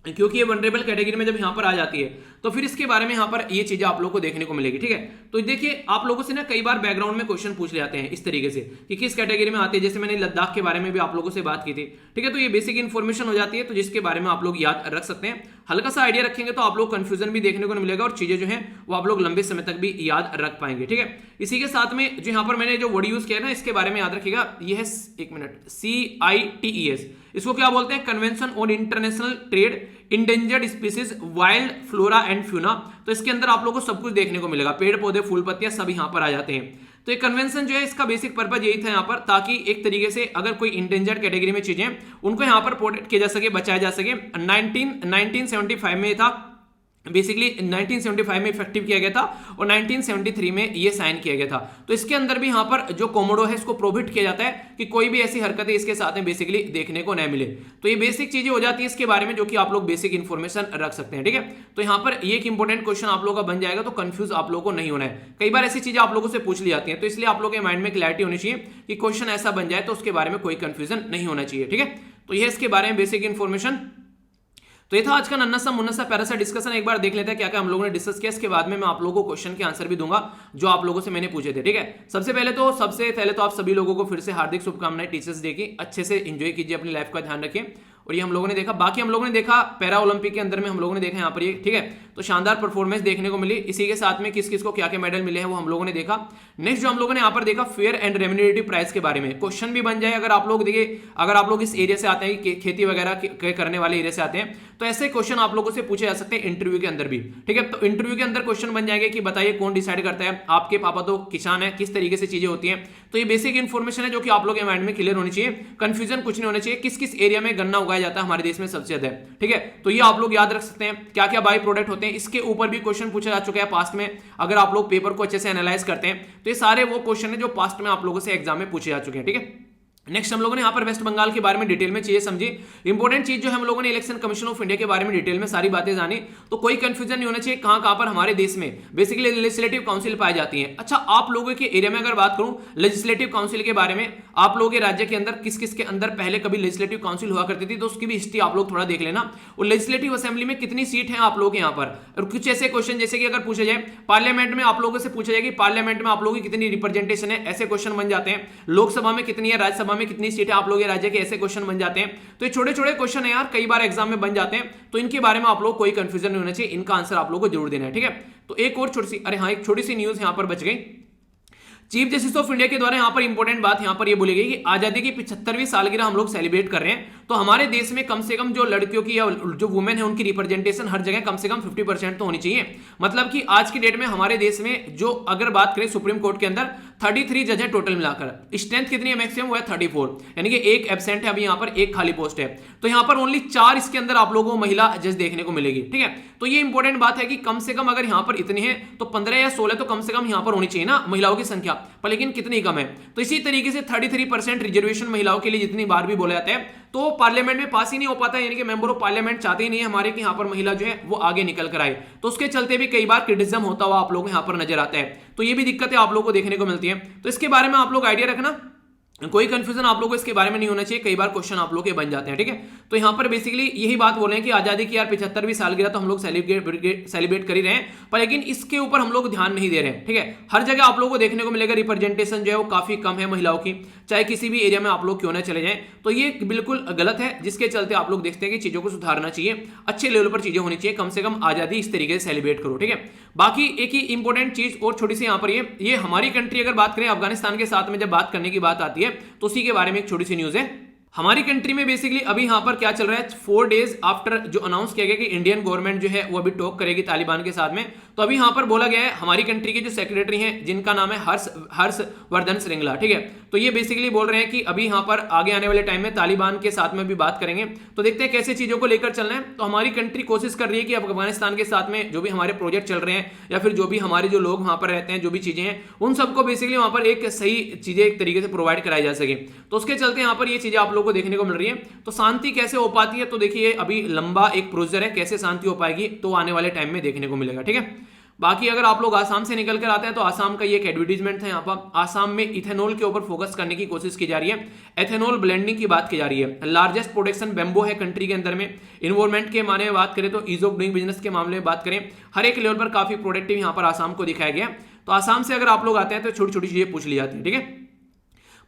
क्योंकि ये वनरेबल कैटेगरी में जब यहाँ पर आ जाती है तो फिर इसके बारे में यहाँ पर ये चीजें आप लोगों को देखने को मिलेगी। ठीक है, तो देखिए आप लोगों से ना कई बार बैकग्राउंड में क्वेश्चन पूछ ले जाते हैं इस तरीके से कि किस कैटेगरी में आते हैं, जैसे मैंने लद्दाख के बारे में भी आप लोगों से बात की थी। ठीक है, तो ये बेसिक इन्फॉर्मेशन हो जाती है, तो जिसके बारे में आप लोग याद रख सकते हैं। हल्का सा आइडिया रखेंगे तो आप लोग कंफ्यूजन भी देखने को मिलेगा और चीजें जो है वो आप लोग लंबे समय तक भी याद रख पाएंगे। ठीक है, इसी के साथ में जो यहाँ पर मैंने जो वर्ड यूज किया ना इसके बारे में याद रखिएगा, ये है एक मिनट CITES। इसको क्या बोलते हैं, convention on international trade endangered species wild flora and fauna. तो इसके अंदर आप लोगों को सब कुछ देखने को मिलेगा, पेड़ पौधे फूल पत्तियां सब यहाँ पर आ जाते हैं। तो ये कन्वेंशन जो है इसका बेसिक पर्पज यही था यहाँ पर, ताकि एक तरीके से अगर कोई इंडेंजर्ड कैटेगरी में चीजें उनको यहाँ पर प्रोटेक्ट किया जा सके, बचाया जा सके। 1975 में था, बेसिकली 1975 में इफेक्टिव किया गया था और 1973 में ये साइन किया गया था। तो इसके अंदर भी यहाँ पर जो कोमोडो है इसको प्रोहिबिट किया जाता है कि कोई भी ऐसी हरकतें इसके साथ में बेसिकली देखने को न मिले। तो ये बेसिक चीजें हो जाती है इसके बारे में, जो कि आप लोग बेसिक इन्फॉर्मेशन रख सकते हैं। ठीक है, तो यहाँ पर ये एक इंपॉर्टेंट क्वेश्चन आप लोगों का बन जाएगा, तो कंफ्यूज आप लोगों को नहीं होना है। कई बार ऐसी चीजें आप लोगों से पूछ ली जाती है, तो इसलिए आप लोगों के माइंड में क्लैरिटी होनी चाहिए कि क्वेश्चन ऐसा बन जाए तो उसके बारे में कोई कंफ्यूजन नहीं होना चाहिए। ठीक है, तो ये इसके बारे में बेसिक इन्फॉर्मेशन। तो ये था आज का नन्ना सा मुन्ना सा प्यारा सा डिस्कशन। एक बार देख लेते हैं क्या क्या हम लोगों ने डिस्कस किया, इसके बाद में मैं आप लोगों को क्वेश्चन के आंसर भी दूंगा जो आप लोगों से मैंने पूछे थे। ठीक है, सबसे पहले तो आप सभी लोगों को फिर से हार्दिक शुभकामनाएं टीचर्स डे की। अच्छे से एंजॉय कीजिए, अपनी लाइफ का ध्यान रखिए। और ये हम लोगों ने देखा, बाकी हम लोगों ने देखा पैरा ओलंपिक के अंदर में हम लोगों ने देखा यहाँ पर ये। ठीक है, तो शानदार परफॉर्मेंस देखने को मिली। इसी के साथ में किस किस को क्या क्या मेडल मिले हैं वो हम लोगों ने देखा। नेक्स्ट जो हम लोगों ने यहाँ पर देखा फेयर एंड रेम्यूनरेटिव प्राइस के बारे में क्वेश्चन भी बन जाए। अगर आप लोग देखिए, अगर आप लोग इस एरिया से आते हैं, खेती वगैरह करने वाले एरिया से आते हैं, तो ऐसे क्वेश्चन आप लोगों से पूछे जा सकते हैं इंटरव्यू के अंदर भी। ठीक है, तो इंटरव्यू के अंदर क्वेश्चन बन जाएंगे कि बताइए कौन डिसाइड करता है, आपके पापा तो किसान है, किस तरीके से चीजें होती हैं। तो ये बेसिक इन्फॉर्मेशन है जो कि आप लोग के माइंड में क्लियर होनी चाहिए, कंफ्यूजन कुछ नहीं होना चाहिए। किस किस एरिया में गन्ना उगाया जाता है हमारे देश में सबसे ज्यादा। ठीक है, तो ये आप लोग याद रख सकते हैं। क्या क्या बाई प्रोडक्ट होते हैं, इसके ऊपर भी क्वेश्चन पूछा जा चुका है पास्ट में। अगर आप लोग पेपर को अच्छे से एनालाइज करते हैं तो ये सारे वो क्वेश्चन है जो पास्ट में आप लोगों से एग्जाम में पूछे जा चुके हैं। ठीक है, नेक्स्ट हम लोगों ने यहाँ पर वेस्ट बंगाल के बारे में डिटेल में चीजें समझी। इंपॉर्टेंट चीज जो हम लोगों ने इलेक्शन कमीशन ऑफ इंडिया के बारे में डिटेल में सारी बातें जानी, तो कोई कंफ्यूजन नहीं होना चाहिए कहां कहां पर हमारे देश में बेसिकली लेजिस्लेटिव काउंसिल पाई जाती है। अच्छा, आप लोगों के एरिया में अगर बात करूं लेजिस्लेटिव काउंसिल के बारे में, आप लोगों के राज्य के अंदर किस किस के अंदर पहले कभी लेजिस्लेटिव काउंसिल हुआ करती थी, तो उसकी भी हिस्ट्री आप लोग थोड़ा देख लेना। और लेजिस्लेटिव असेंबली में कितनी सीट है आप लोग यहाँ पर, और कुछ ऐसे क्वेश्चन जैसे कि अगर पूछा जाए पार्लियामेंट में, आप लोगों से पूछा जाए कि पार्लियामेंट में आप लोगों की कितनी रिप्रेजेंटेशन है, ऐसे क्वेश्चन बन जाते हैं। लोकसभा में कितनी है, राज्यसभा में कितनी सीट है आप लोग के राज्य के, ऐसे क्वेश्चन बन जाते हैं। तो ये छोटे छोटे क्वेश्चन है यार, कई बार एग्जाम में बन जाते हैं, तो इनके बारे में आप लोग कोई कंफ्यूजन नहीं होना चाहिए, इनका आंसर आप लोग को जरूर देना है। ठीक है, तो एक और छोटी सी, एक छोटी सी न्यूज यहां पर बच गई। चीफ जस्टिस ऑफ इंडिया के द्वारा यहां पर इंपॉर्टेंट बात यहां पर ये बोली गई कि आजादी की 75वीं सालगिरह हम लोग सेलिब्रेट कर रहे हैं, तो हमारे देश में कम से कम जो लड़कियों की या जो वुमेन है उनकी रिप्रेजेंटेशन हर जगह कम से कम 50% तो होनी चाहिए। मतलब कि आज की डेट में हमारे देश में जो अगर बात करें सुप्रीम कोर्ट के अंदर 33 जज है टोटल मिलाकर, स्ट्रेंथ कितनी है मैक्सिमम, वो है 34, यानी कि एक एब्सेंट है, अभी यहाँ पर एक खाली पोस्ट है। तो यहाँ पर ओनली 4 इसके अंदर आप लोगों को महिला जज देखने को मिलेगी। ठीक है, तो ये इंपॉर्टेंट बात है कि कम से कम अगर यहाँ पर इतनी है तो 15 या 16 तो कम से कम यहाँ पर होनी चाहिए ना महिलाओं की संख्या, पर लेकिन कितनी कम है। तो इसी तरीके से 33% रिजर्वेशन महिलाओं के लिए जितनी बार भी बोला जाता है, तो पार्लियामेंट में पास ही नहीं हो पाता है, यानी कि मेंबर ऑफ पार्लियामेंट चाहते ही नहीं है हमारे कि यहाँ पर महिला जो है वो आगे निकल कर आए। तो उसके चलते भी कई बार क्रिटिसिज्म होता हुआ आप लोगों को यहाँ पर नजर आता है। तो ये भी दिक्कतें आप लोगों को देखने को मिलती है। तो इसके बारे में आप लोग आइडिया रखना, कोई कंफ्यूजन आप लोगों को इसके बारे में नहीं होना चाहिए, कई बार क्वेश्चन आप लोगों के बन जाते हैं। ठीक है, तो यहाँ पर बेसिकली यही बात बोल रहे हैं कि आजादी की यार 75वीं सालगिरह तो हम लोग सेलिब्रेट कर ही रहे हैं, पर लेकिन इसके ऊपर हम लोग ध्यान नहीं दे रहे हैं। ठीक है, हर जगह आप लोगों को देखने को मिलेगा रिप्रेजेंटेशन जो है वो काफी कम है महिलाओं की, चाहे किसी भी एरिया में आप लोग क्यों ना चले जाएं। तो ये बिल्कुल गलत है, जिसके चलते आप लोग देखते हैं कि चीजों को सुधारना चाहिए, अच्छे लेवल पर चीजें होनी चाहिए, कम से कम आजादी इस तरीके से सेलिब्रेट करो। ठीक है, बाकी एक ही इंपॉर्टेंट चीज और छोटी सी यहाँ पर ये हमारी कंट्री अगर बात करें अफगानिस्तान के साथ में जब बात करने की बात आती है तो उसी के बारे में एक छोटी सी न्यूज है। हमारी कंट्री में बेसिकली अभी यहां पर क्या चल रहा है, 4 डेज आफ्टर जो अनाउंस किया गया कि इंडियन गवर्नमेंट जो है वो अभी टॉक करेगी तालिबान के साथ में, तो अभी यहां पर बोला गया है हमारी कंट्री के जो सेक्रेटरी हैं जिनका नाम है हर्षवर्धन श्रृंगला। ठीक है, तो ये बेसिकली बोल रहे हैं कि अभी यहां पर आगे आने वाले टाइम में तालिबान के साथ में भी बात करेंगे, तो देखते हैं कैसे चीजों को लेकर चलना है। तो हमारी कंट्री कोशिश कर रही है कि अफगानिस्तान के साथ में जो भी हमारे प्रोजेक्ट चल रहे हैं या फिर जो भी हमारे जो लोग वहां पर रहते हैं, जो भी चीजें हैं, उन सबको बेसिकली वहां पर एक सही चीजें एक तरीके से प्रोवाइड कराई जा सके। तो उसके चलते यहाँ पर ये चीजें आप लोग लोगों को देखने को मिल रही है। तो शांति कैसे हो पाती है, तो देखिए अभी लंबा एक प्रोसीजर है, कैसे शांति हो पाएगी तो आने वाले टाइम में देखने को मिलेगा, ठीक है। बाकी अगर आप लोग आसाम से निकल कर आते हैं तो आसाम का ये एक एडवर्टीजमेंट है, यहाँ पर आसाम में इथेनॉल के ऊपर फोकस करने की कोशिश की जा रही है, एथेनॉल ब्लेंडिंग की बात की जा रही है। लार्जेस्ट प्रोडक्शन बेम्बो है कंट्री के अंदर में। इन्वायरमेंट के मामले में बात करें तो ईज ऑफ डूइंग बिजनेस के मामले में बात करें, हर एक लेवल पर काफी प्रोडक्टिव यहाँ पर आसाम को दिखाया गया। तो आसाम से अगर आप लोग आते हैं तो छोटी छोटी चीजें पूछ ली जाती है, ठीक है।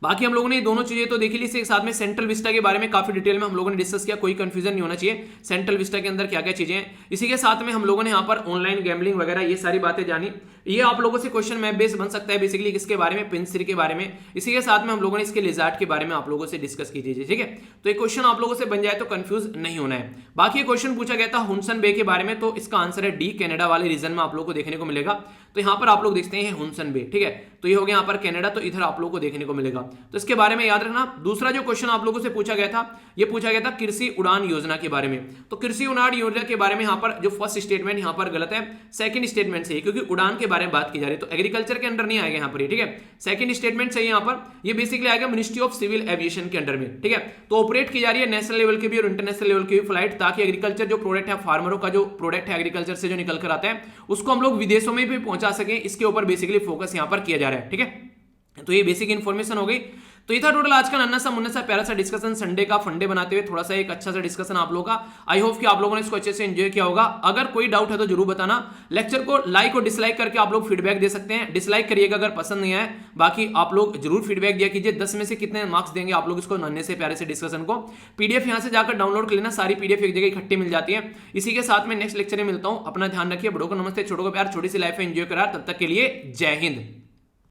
बाकी हम लोगों ने दोनों चीजें तो देखी ली, इसके साथ में सेंट्रल विस्टा के बारे में काफी डिटेल में हम लोगों ने डिस्कस किया, कोई कंफ्यूजन नहीं होना चाहिए सेंट्रल विस्टा के अंदर क्या क्या चीजें हैं। इसी के साथ में हम लोगों ने यहाँ पर ऑनलाइन गैम्बलिंग वगैरह ये सारी बातें जानी। ये आप लोगों से क्वेश्चन मैप बेस बन सकता है बेसिकली किसके बारे में, पिंसरी के बारे में। इसी के साथ में हम लोगों ने इसके लिजार्ड के बारे में आप लोगों से डिस्कस की थी, ठीक है। तो एक क्वेश्चन आप लोगों से बन जाए तो कंफ्यूज नहीं होना है। बाकी क्वेश्चन पूछा गया था हुनसन बे के बारे में, तो इसका आंसर है डी, कनाडा वाले रीजन में आप लोग को देखने को मिलेगा। तो यहाँ पर आप लोग देखते हैं हुनसन बे, ठीक है। तो ये हो गया यहाँ पर कनाडा, तो इधर आप लोग को देखने को मिलेगा। तो इसके बारे में याद रखना। दूसरा जो क्वेश्चन आप लोगों से पूछा गया था, ये पूछा गया था कृषि उड़ान योजना के बारे में। तो कृषि उड़ान योजना के बारे में यहाँ पर जो फर्स्ट स्टेटमेंट यहाँ पर गलत है, सेकंड स्टेटमेंट सही है, क्योंकि उड़ान के बारे में बात की जा रही है, तो एग्रीकल्चर के अंडर नहीं आएगा यहाँ पर, ठीक है। सेकंड स्टेटमेंट सही है यहाँ पर, ये बेसिकली आएगा मिनिस्ट्री ऑफ सिविल एविएशन के अंडर में, ठीक है। तो ऑपरेट की जा रही है नेशनल लेवल की भी और इंटरनेशनल लेवल की भी फ्लाइट, ताकि एग्रीकल्चर जो प्रोडक्ट है, फार्मरों का जो प्रोडक्ट है एग्रीकल्चर से जो निकल कर आता है, उसको हम लोग विदेशों में भी पहुंचा सकें, इसके ऊपर बेसिकली फोकस यहाँ पर किया जा रहा है, ठीक है। तो ये बेसिक इन्फॉर्मेशन हो गई। तो ये था टोटल आज का नन्ना सा मुन्ना सा प्यारा सा डिस्कशन, संडे का फंडे बनाते हुए थोड़ा सा एक अच्छा सा डिस्कशन आप लोगों का। आई होप कि आप लोगों ने इसको अच्छे से एंजॉय किया होगा। अगर कोई डाउट है तो जरूर बताना। लेक्चर को लाइक और डिसलाइक करके आप लोग फीडबैक दे सकते हैं। डिसलाइक करिएगा अगर पसंद नहीं आए, बाकी आप लोग जरूर फीडबैक दिया कीजिए। 10 में से कितने मार्क्स देंगे आप लोग इसको नन्हे से प्यारे से डिस्कशन को। पीडीएफ यहां से जाकर डाउनलोड कर लेना, सारी पीडीएफ एक जगह इकट्ठी मिल जाती है। इसी के साथ में नेक्स्ट लेक्चर में मिलता हूं। अपना ध्यान रखिए, बड़ों को नमस्ते, छोटों को प्यार, छोटी सी लाइफ एंजॉय करा। तब तक के लिए जय हिंद।